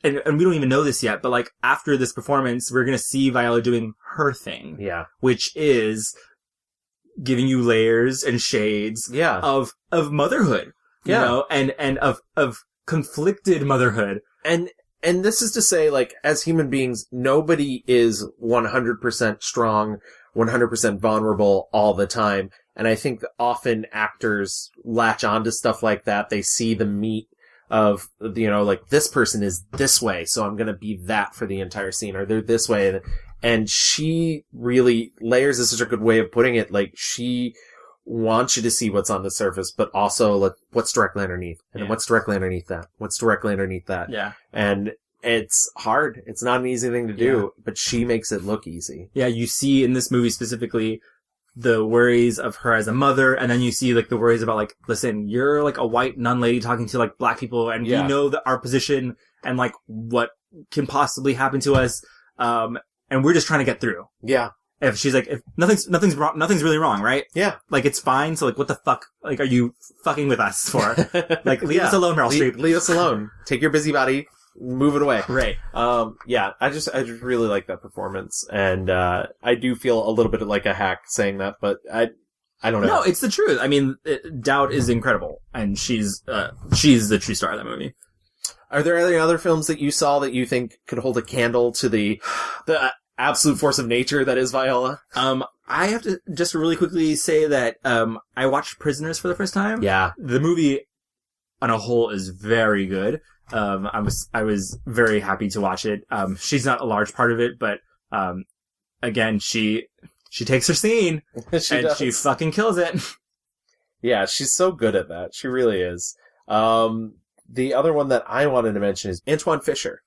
and we don't even know this yet, but like after this performance, we're going to see Viola doing her thing. Yeah. Which is giving you layers and shades of motherhood, you know, and of conflicted motherhood. And this is to say, like, as human beings, nobody is 100% strong, 100% vulnerable all the time. And I think often actors latch onto stuff like that. They see the meat of, you know, like, this person is this way, so I'm gonna be that for the entire scene, or they're this way. And she really, layers is such a good way of putting it. Like, she wants you to see what's on the surface, but also, like, what's directly underneath. And what's directly underneath that? What's directly underneath that? Yeah. And it's hard. It's not an easy thing to do, but she makes it look easy. Yeah, you see in this movie specifically the worries of her as a mother, and then you see, like, the worries about, like, listen, you're, like, a white nun lady talking to, like, black people, and we know that our position and, like, what can possibly happen to us, and we're just trying to get through. Yeah. If she's like, if nothing's wrong, nothing's really wrong, right? Yeah. Like, it's fine, so, like, what the fuck, like, are you fucking with us for? Like, leave us alone, Meryl Streep. Leave us alone. Take your busybody, move it away. Right. Yeah, I just really like that performance, and, I do feel a little bit like a hack saying that, but I don't know. No, it's the truth. I mean, Dowd is incredible, and she's the true star of that movie. Are there any other films that you saw that you think could hold a candle to the absolute force of nature that is Viola? I have to just really quickly say that, I watched Prisoners for the first time. Yeah. The movie on a whole is very good. I was very happy to watch it. She's not a large part of it, but, again, she takes her scene she fucking kills it. Yeah, she's so good at that. She really is. The other one that I wanted to mention is Antoine Fisher.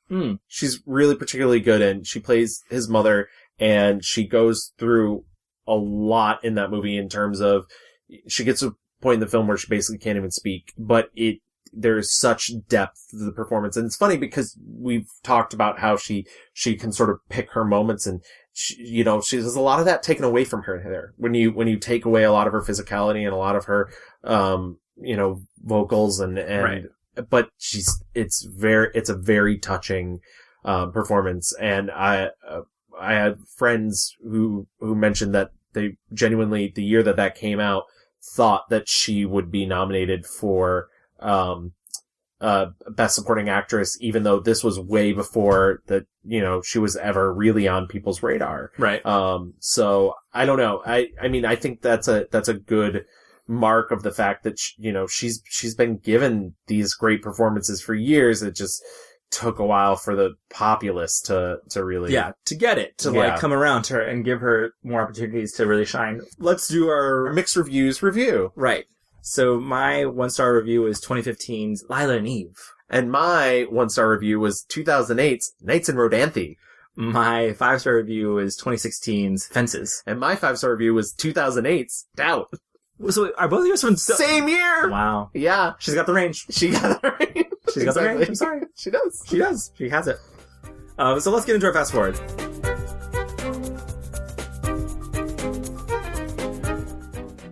She's really particularly good, and she plays his mother, and she goes through a lot in that movie in terms of, she gets to a point in the film where she basically can't even speak, but there's such depth to the performance. And it's funny because we've talked about how she can sort of pick her moments, and there's a lot of that taken away from her there. When you take away a lot of her physicality and a lot of her, vocals and Right. but it's a very touching, performance. And I had friends who mentioned that they genuinely, the year that came out, thought that she would be nominated for, Best Supporting Actress, even though this was way before that, she was ever really on people's radar. Right. So I don't know. I mean, I think that's a good mark of the fact that, she's been given these great performances for years. It just took a while for the populace to really. Yeah, to get it, to come around to her and give her more opportunities to really shine. Let's do our mixed reviews review. Right. So my 1-star review is 2015's Lila and Eve. And my 1-star review was 2008's Nights in Rodanthe. My 5-star review is 2016's Fences. And my 5-star review was 2008's Doubt. So are both of yours from same year? Wow. Yeah. She's got the range. She got the range. She's got the range. I'm sorry. She does. She does. She has it. So let's get into our fast forward.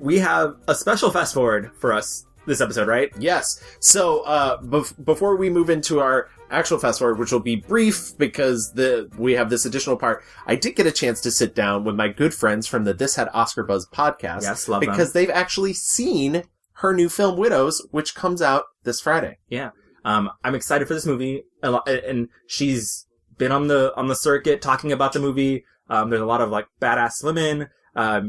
We have a special fast forward for us this episode, right? Yes. So, before we move into our actual fast forward, which will be brief because we have this additional part, I did get a chance to sit down with my good friends from the This Had Oscar Buzz podcast. Yes, love because them. they've actually seen her new film Widows, which comes out this Friday. Yeah. I'm excited for this movie, and she's been on the circuit talking about the movie. There's a lot of like badass women.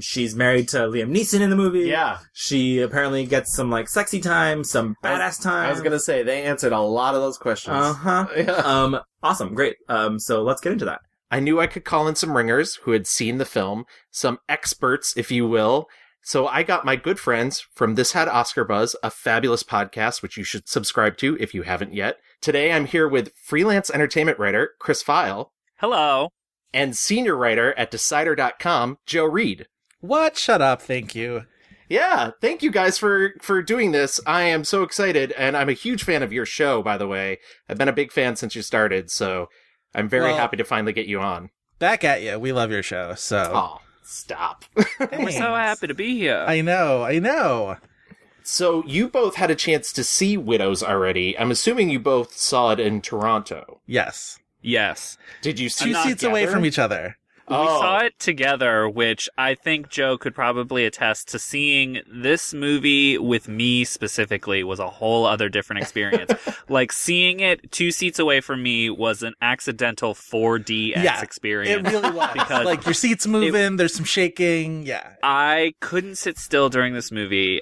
She's married to Liam Neeson in the movie. Yeah. She apparently gets some like sexy time, some badass time. I was gonna say, they answered a lot of those questions. Uh-huh. Yeah. Awesome. Great. So let's get into that. I knew I could call in some ringers who had seen the film, some experts, if you will. So I got my good friends from This Had Oscar Buzz, a fabulous podcast, which you should subscribe to if you haven't yet. Today I'm here with freelance entertainment writer Chris File. Hello. And senior writer at Decider.com, Joe Reed. What? Shut up, thank you. Yeah, thank you guys for doing this. I am so excited, and I'm a huge fan of your show, by the way. I've been a big fan since you started, so I'm very happy to finally get you on. Back at you. We love your show, so... Oh, stop. We're so happy to be here. I know. So you both had a chance to see Widows already. I'm assuming you both saw it in Toronto. Yes. Did you see 2 seats away from each other? We saw it together, which I think Joe could probably attest to. Seeing this movie with me specifically was a whole other different experience. Like, seeing it 2 seats away from me was an accidental 4DX experience. It really was. Because like, your seat's moving, there's some shaking, yeah. I couldn't sit still during this movie.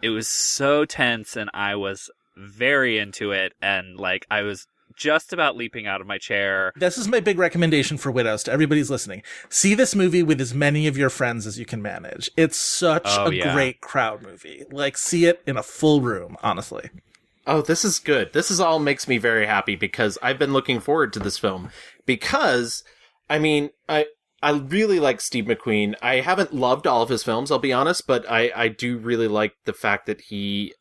It was so tense, and I was very into it, and, like, I was just about leaping out of my chair. This is my big recommendation for Widows to everybody's listening. See this movie with as many of your friends as you can manage. It's such a great crowd movie. Like, see it in a full room, honestly. Oh, this is good. This is all makes me very happy because I've been looking forward to this film because, I mean, I really like Steve McQueen. I haven't loved all of his films, I'll be honest, but I do really like the fact that he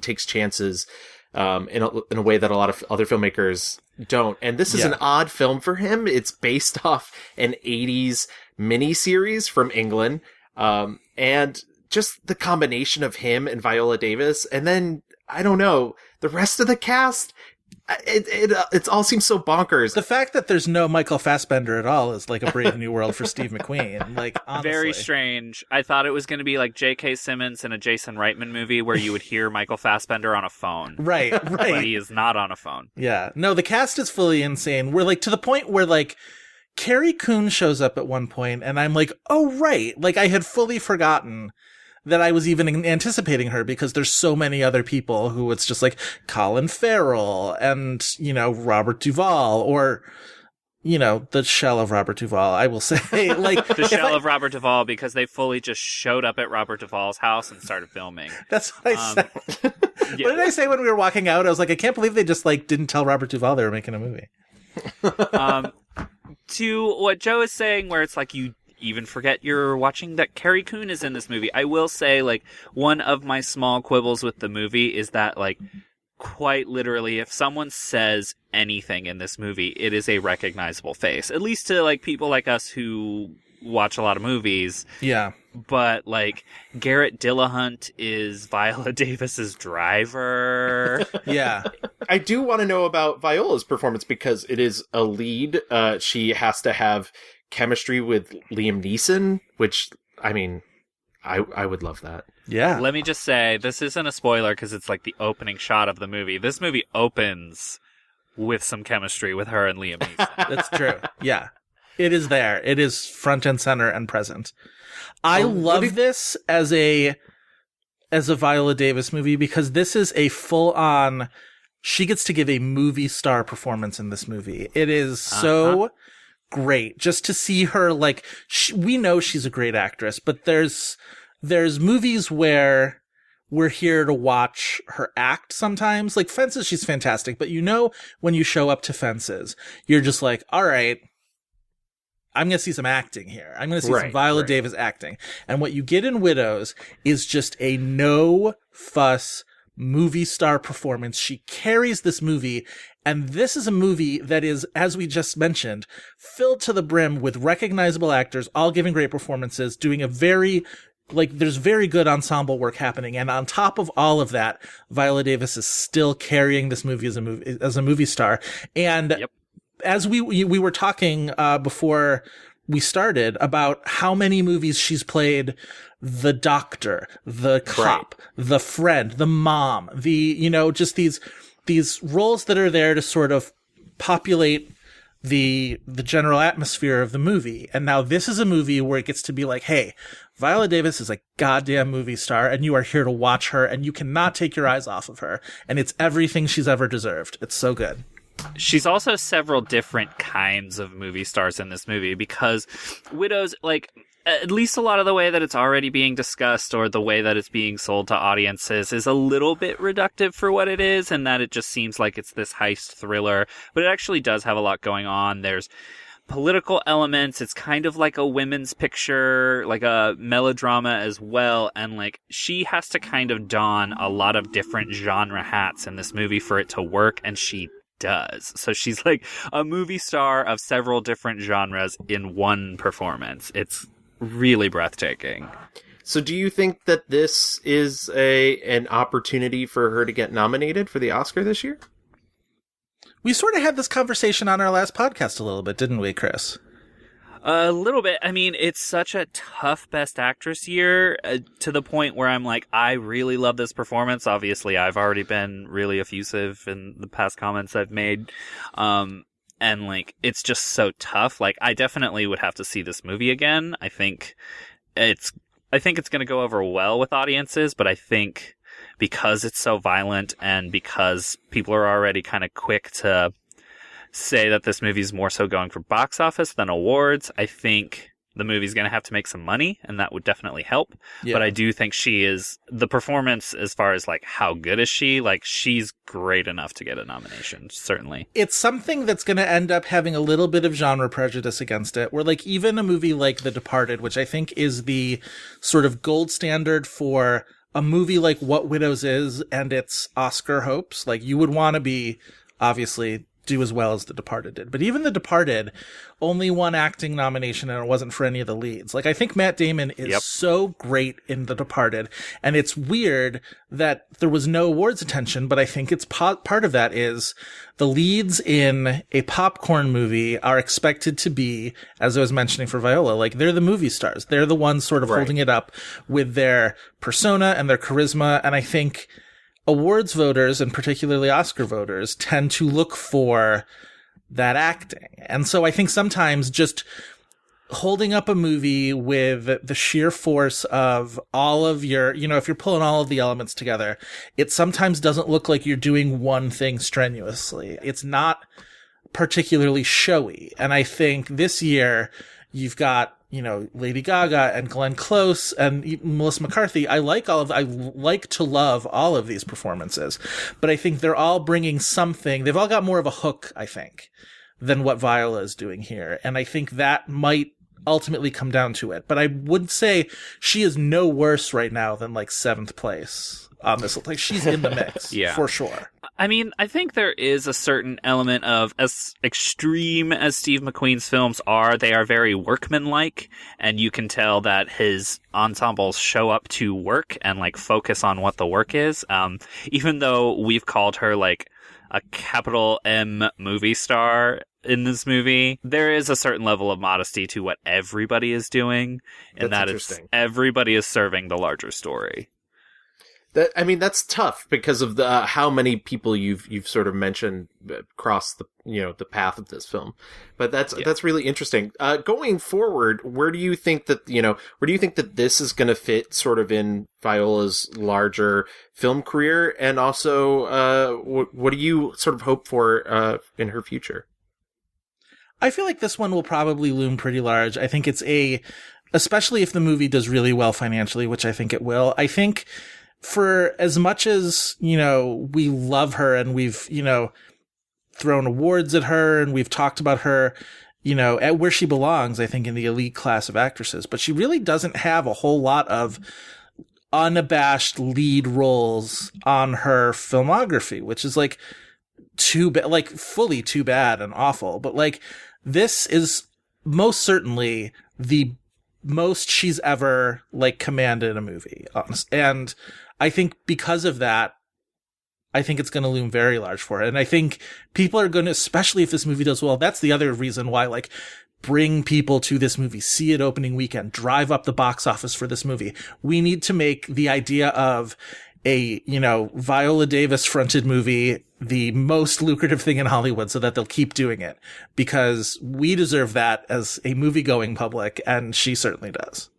takes chances in a way that a lot of other filmmakers don't. And this is an odd film for him. It's based off an 80s miniseries from England. And just the combination of him and Viola Davis. And then, I don't know, the rest of the cast, it all seems so bonkers. The fact that there's no Michael Fassbender at all is like a brave new world for Steve McQueen. Like, honestly. Very strange. I thought it was going to be like J.K. Simmons in a Jason Reitman movie where you would hear Michael Fassbender on a phone. Right. But he is not on a phone. Yeah. No, the cast is fully insane. We're like to the point where like Carrie Coon shows up at one point and I'm like, oh, right. Like I had fully forgotten that I was even anticipating her because there's so many other people who it's just like Colin Farrell and, Robert Duvall or, the shell of Robert Duvall, I will say. Like the shell of Robert Duvall because they fully just showed up at Robert Duvall's house and started filming. That's what I said. What did I say when we were walking out? I was like, I can't believe they just like didn't tell Robert Duvall they were making a movie. To what Joe is saying where it's like you even forget you're watching that Carrie Coon is in this movie. I will say, like, one of my small quibbles with the movie is that, like, quite literally, if someone says anything in this movie, it is a recognizable face. At least to like people like us who watch a lot of movies. Yeah. But like Garrett Dillahunt is Viola Davis's driver. Yeah. I do want to know about Viola's performance because it is a lead. She has to have chemistry with Liam Neeson, which, I mean, I would love that. Yeah. Let me just say, this isn't a spoiler because it's like the opening shot of the movie. This movie opens with some chemistry with her and Liam Neeson. That's true. Yeah. It is there. It is front and center and present. I love this as a Viola Davis movie because this is a full on, she gets to give a movie star performance in this movie. It is so great just to see her, like, we know she's a great actress, but there's movies where we're here to watch her act sometimes. Like Fences, she's fantastic, but you know when you show up to Fences, you're just like, all right, I'm going to see some acting here. I'm going to see some Viola Davis acting. And what you get in Widows is just a no-fuss movie star performance. She carries this movie, and this is a movie that is, as we just mentioned, filled to the brim with recognizable actors, all giving great performances, doing a very, like, there's very good ensemble work happening. And on top of all of that, Viola Davis is still carrying this movie as a movie star. And as we were talking before we started about how many movies she's played the doctor, the cop, the friend, the mom, just these roles that are there to sort of populate the general atmosphere of the movie. And now this is a movie where it gets to be like, hey, Viola Davis is a goddamn movie star and you are here to watch her and you cannot take your eyes off of her. And it's everything she's ever deserved. It's so good. She's also several different kinds of movie stars in this movie because Widows, like, at least a lot of the way that it's already being discussed or the way that it's being sold to audiences is a little bit reductive for what it is, and that it just seems like it's this heist thriller, but it actually does have a lot going on. There's political elements. It's kind of like a women's picture, like a melodrama as well. And like she has to kind of don a lot of different genre hats in this movie for it to work. And she does. So she's like a movie star of several different genres in one performance. It's really breathtaking. So do you think that this is an opportunity for her to get nominated for the Oscar this year? We sort of had this conversation on our last podcast a little bit, didn't we, Chris? A little bit. I mean, it's such a tough Best Actress year to the point where I'm like, I really love this performance. Obviously, I've already been really effusive in the past comments I've made. And like, it's just so tough. Like, I definitely would have to see this movie again. I think it's going to go over well with audiences, but I think because it's so violent and because people are already kind of quick to say that this movie is more so going for box office than awards, I think the movie's going to have to make some money, and that would definitely help. Yeah. But I do think she is, the performance as far as like how good is she, like she's great enough to get a nomination, certainly. It's something that's going to end up having a little bit of genre prejudice against it, where like even a movie like The Departed, which I think is the sort of gold standard for a movie like What Widows is and its Oscar hopes, like you would want to be obviously do as well as The Departed did. But even The Departed only won acting nomination and it wasn't for any of the leads. Like I think Matt Damon is so great in The Departed, and it's weird that there was no awards attention, but I think it's part of that is the leads in a popcorn movie are expected to be, as I was mentioning for Viola, like they're the movie stars. They're the ones sort of holding it up with their persona and their charisma. And I think awards voters, and particularly Oscar voters, tend to look for that acting. And so I think sometimes just holding up a movie with the sheer force of all of your, if you're pulling all of the elements together, it sometimes doesn't look like you're doing one thing strenuously. It's not particularly showy. And I think this year you've got, Lady Gaga and Glenn Close and Melissa McCarthy. I like to love all of these performances, but I think they're all bringing something. They've all got more of a hook, I think, than what Viola is doing here. And I think that might ultimately come down to it. But I would say she is no worse right now than like 7th place on this. Like she's in the mix for sure. I mean, I think there is a certain element of, as extreme as Steve McQueen's films are, they are very workmanlike, and you can tell that his ensembles show up to work and like focus on what the work is. Even though we've called her like a capital M movie star in this movie, there is a certain level of modesty to what everybody is doing, and everybody is serving the larger story. That's tough because of the how many people you've sort of mentioned across the path of this film. But that's really interesting. Going forward, where do you think that this is going to fit sort of in Viola's larger film career, and also what do you sort of hope for in her future? I feel like this one will probably loom pretty large. I think especially if the movie does really well financially, which I think it will. I think for as much as, we love her and we've, thrown awards at her and we've talked about her, at where she belongs, I think, in the elite class of actresses, but she really doesn't have a whole lot of unabashed lead roles on her filmography, which is like too bad, like fully too bad and awful. But like, this is most certainly the most she's ever like commanded a movie. And I think because of that, I think it's going to loom very large for it. And I think people are going to, especially if this movie does well, that's the other reason why, like, bring people to this movie, see it opening weekend, drive up the box office for this movie. We need to make the idea of a, Viola Davis fronted movie the most lucrative thing in Hollywood so that they'll keep doing it, because we deserve that as a movie-going public, and she certainly does.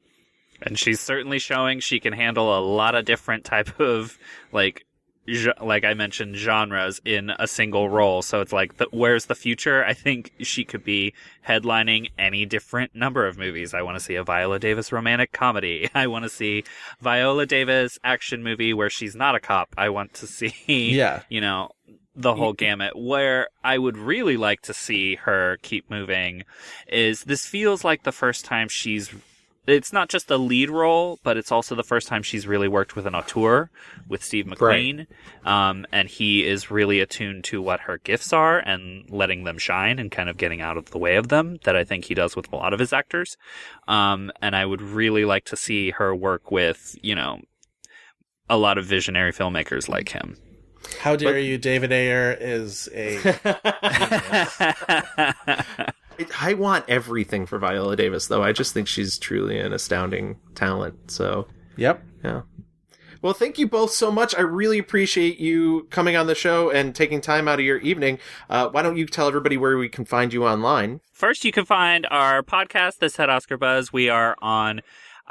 And she's certainly showing she can handle a lot of different type of, like I mentioned, genres in a single role. So it's like, where's the future? I think she could be headlining any different number of movies. I want to see a Viola Davis romantic comedy. I want to see Viola Davis action movie where she's not a cop. I want to see, the whole gamut. Where I would really like to see her keep moving is, this feels like the first time it's not just a lead role, but it's also the first time she's really worked with an auteur, with Steve McQueen. Right. And he is really attuned to what her gifts are and letting them shine and kind of getting out of the way of them, that I think he does with a lot of his actors. And I would really like to see her work with, a lot of visionary filmmakers like him. How dare you? David Ayer is a... I want everything for Viola Davis, though. I just think she's truly an astounding talent. So, yep. Yeah. Well, thank you both so much. I really appreciate you coming on the show and taking time out of your evening. Why don't you tell everybody where we can find you online? First, you can find our podcast, This Had Oscar Buzz. We are on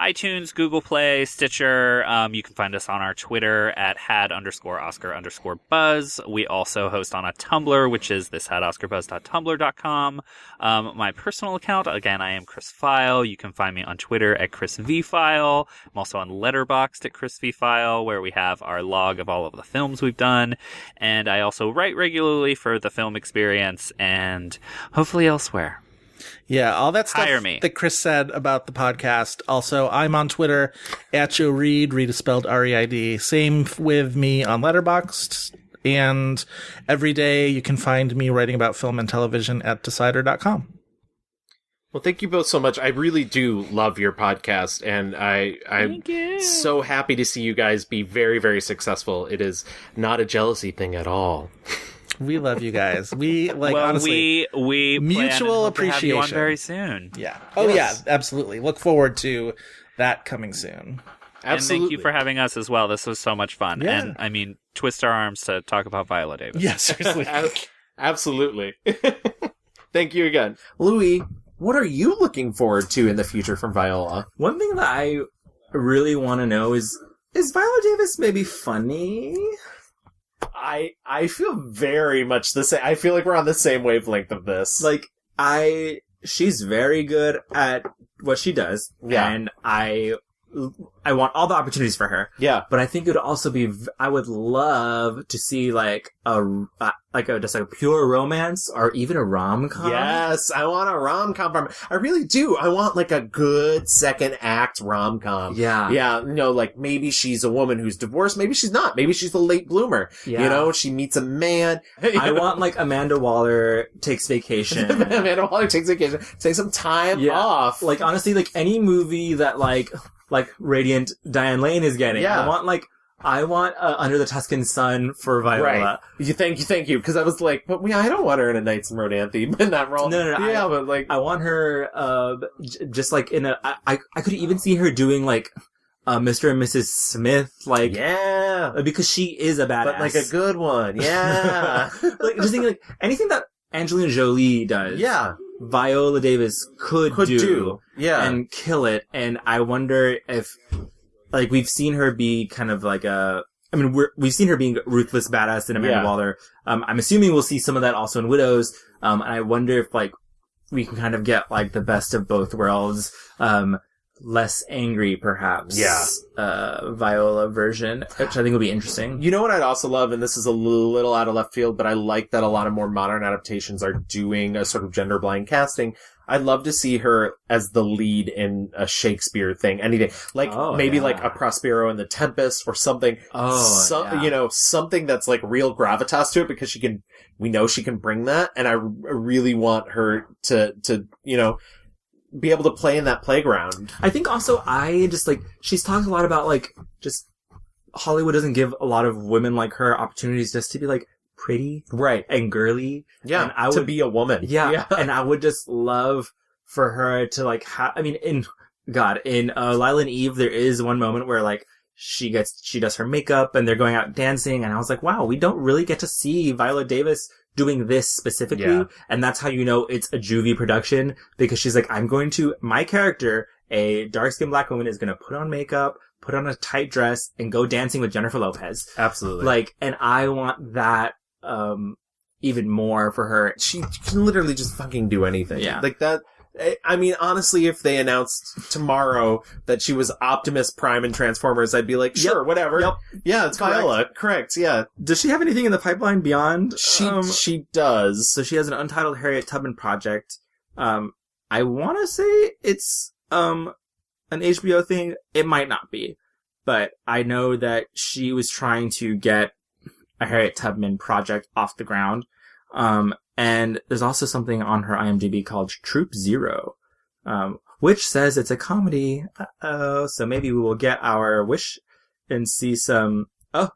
iTunes, Google Play, Stitcher. You can find us on our Twitter at had_Oscar_Buzz. We also host on a Tumblr, which is thishadoscarbuzz.tumblr.com. My personal account, again, I am Chris File. You can find me on Twitter at Chris V File. I'm also on Letterboxd at Chris V File, where we have our log of all of the films we've done. And I also write regularly for The Film Experience and hopefully elsewhere. Yeah, all that stuff Hire me. that Chris said about the podcast. Also, I'm on Twitter at Joe Reed. Reed is spelled R-E-I-D. Same with me on Letterboxd. And every day you can find me writing about film and television at Decider.com. Well, thank you both so much. I really do love your podcast, and I'm so happy to see you guys be very, very successful. It is not a jealousy thing at all. We love you guys. We honestly, we mutual appreciation. To have you on very soon. Yeah. Oh yes. Yeah, absolutely. Look forward to that coming soon. Absolutely. And thank you for having us as well. This was so much fun. Yeah. And I mean, twist our arms to talk about Viola Davis. Yes, seriously. Absolutely. Thank you again. Louis, what are you looking forward to in the future from Viola? One thing that I really want to know is Viola Davis maybe funny? I feel very much the same. I feel like we're on the same wavelength of this. Like, she's very good at what she does. Yeah. And I I want all the opportunities for her. Yeah. But I think it would also be, I would love to see like just a pure romance or even a rom-com. Yes, I want a rom-com from her. I really do. I want like a good second act rom-com. Yeah. Yeah, like maybe she's a woman who's divorced, maybe she's not. Maybe she's the late bloomer. Yeah. She meets a man. I want like Amanda Waller takes vacation. Amanda Waller takes vacation. Take some time off. Like honestly, like any movie that like Radiant Diane Lane is getting. Yeah. I want Under the Tuscan Sun for Viola. Right. Thank you. Because I was like, but I don't want her in a Knights and Rodanthe in that role. No. Yeah, but like, I want her, just like in I could even see her doing like, Mr. and Mrs. Smith, like, yeah, because she is a badass, but like a good one. Yeah. Like just thinking like anything that Angelina Jolie does. Yeah. Viola Davis could do. Yeah. And kill it. And I wonder if, like, we've seen her be kind of like we've seen her being ruthless badass in Amanda Waller. I'm assuming we'll see some of that also in Widows. And I wonder if, like, we can kind of get, like, the best of both worlds. Less angry, perhaps. Yeah. Viola version, which I think will be interesting. You know what I'd also love, and this is a little out of left field, but I like that a lot of more modern adaptations are doing a sort of gender blind casting. I'd love to see her as the lead in a Shakespeare thing, anything. Like, maybe like a Prospero and the Tempest or something. Something that's like real gravitas to it, because we know she can bring that, and I really want her to be able to play in that playground. I think also she's talked a lot about like, just Hollywood doesn't give a lot of women like her opportunities just to be like pretty. Right. And girly. And to be a woman. Yeah. And I would just love for her to like in Lila and Eve, there is one moment where like, she does her makeup and they're going out dancing. And I was like, wow, we don't really get to see Viola Davis doing this specifically. Yeah. And that's how you know it's a juvie production, because she's like, my character, a dark-skinned black woman, is going to put on makeup, put on a tight dress, and go dancing with Jennifer Lopez. Absolutely. Like, and I want that, even more for her. She can literally just fucking do anything. Yeah. Like that. I mean, honestly, if they announced tomorrow that she was Optimus Prime in Transformers, I'd be like, sure, whatever. Yep. Yeah, it's correct. Viola. Correct. Yeah. Does she have anything in the pipeline beyond? She does. So she has an untitled Harriet Tubman project. I want to say it's, an HBO thing. It might not be, but I know that she was trying to get a Harriet Tubman project off the ground. And there's also something on her IMDb called Troop Zero, which says it's a comedy. So maybe we will get our wish and see some. Oh,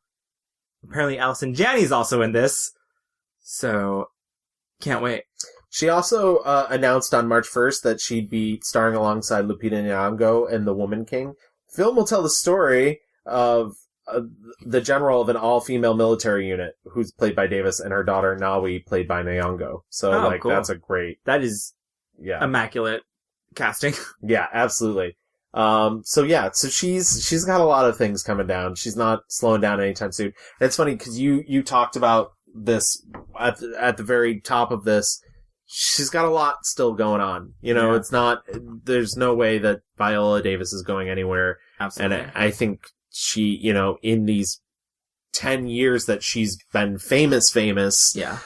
apparently Allison Janney's also in this. So can't wait. She also announced on March 1st that she'd be starring alongside Lupita Nyong'o in The Woman King. The film will tell the story of the general of an all-female military unit, who's played by Davis, and her daughter Nawi, played by Nyong'o. So, cool. That's a great... That is immaculate casting. Yeah, absolutely. So she's got a lot of things coming down. She's not slowing down anytime soon. And it's funny, because you talked about this at the very top of this. She's got a lot still going on. It's not... There's no way that Viola Davis is going anywhere. Absolutely. And I think she, in these 10 years that she's been famous, yeah,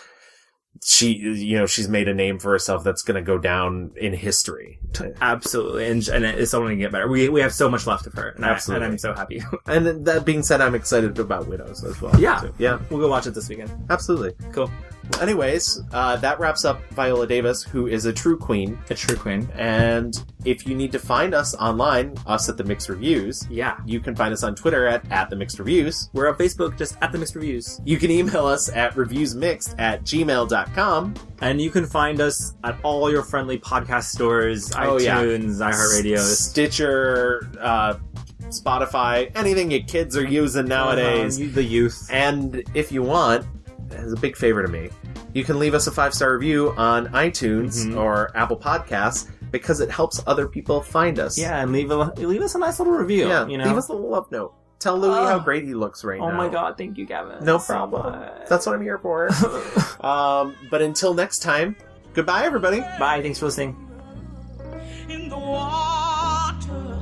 she's made a name for herself that's going to go down in history. Absolutely. And it's only going to get better. We have so much left of her. And absolutely. And I'm so happy. And that being said, I'm excited about Widows as well. Yeah. So, yeah. We'll go watch it this weekend. Absolutely. Cool. Anyways, that wraps up Viola Davis, who is a true queen. A true queen. And if you need to find us online, us at The Mixed Reviews, you can find us on Twitter at The Mixed Reviews. We're on Facebook, just at The Mixed Reviews. You can email us at reviewsmixed@gmail.com. And you can find us at all your friendly podcast stores, iTunes, iHeartRadio, Stitcher, Spotify, anything you kids are using nowadays. The youth. And if you want, as a big favor to me, you can leave us a 5-star review on iTunes or Apple Podcasts, because it helps other people find us. Yeah, and leave us a nice little review. Yeah, leave us a little love note. Tell Louis how great he looks right now. Oh my god, thank you, Gavin. No problem. That's what I'm here for. But until next time, goodbye, everybody. Bye, thanks for listening. In the water,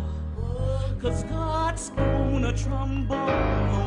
'cause God's gonna trombone.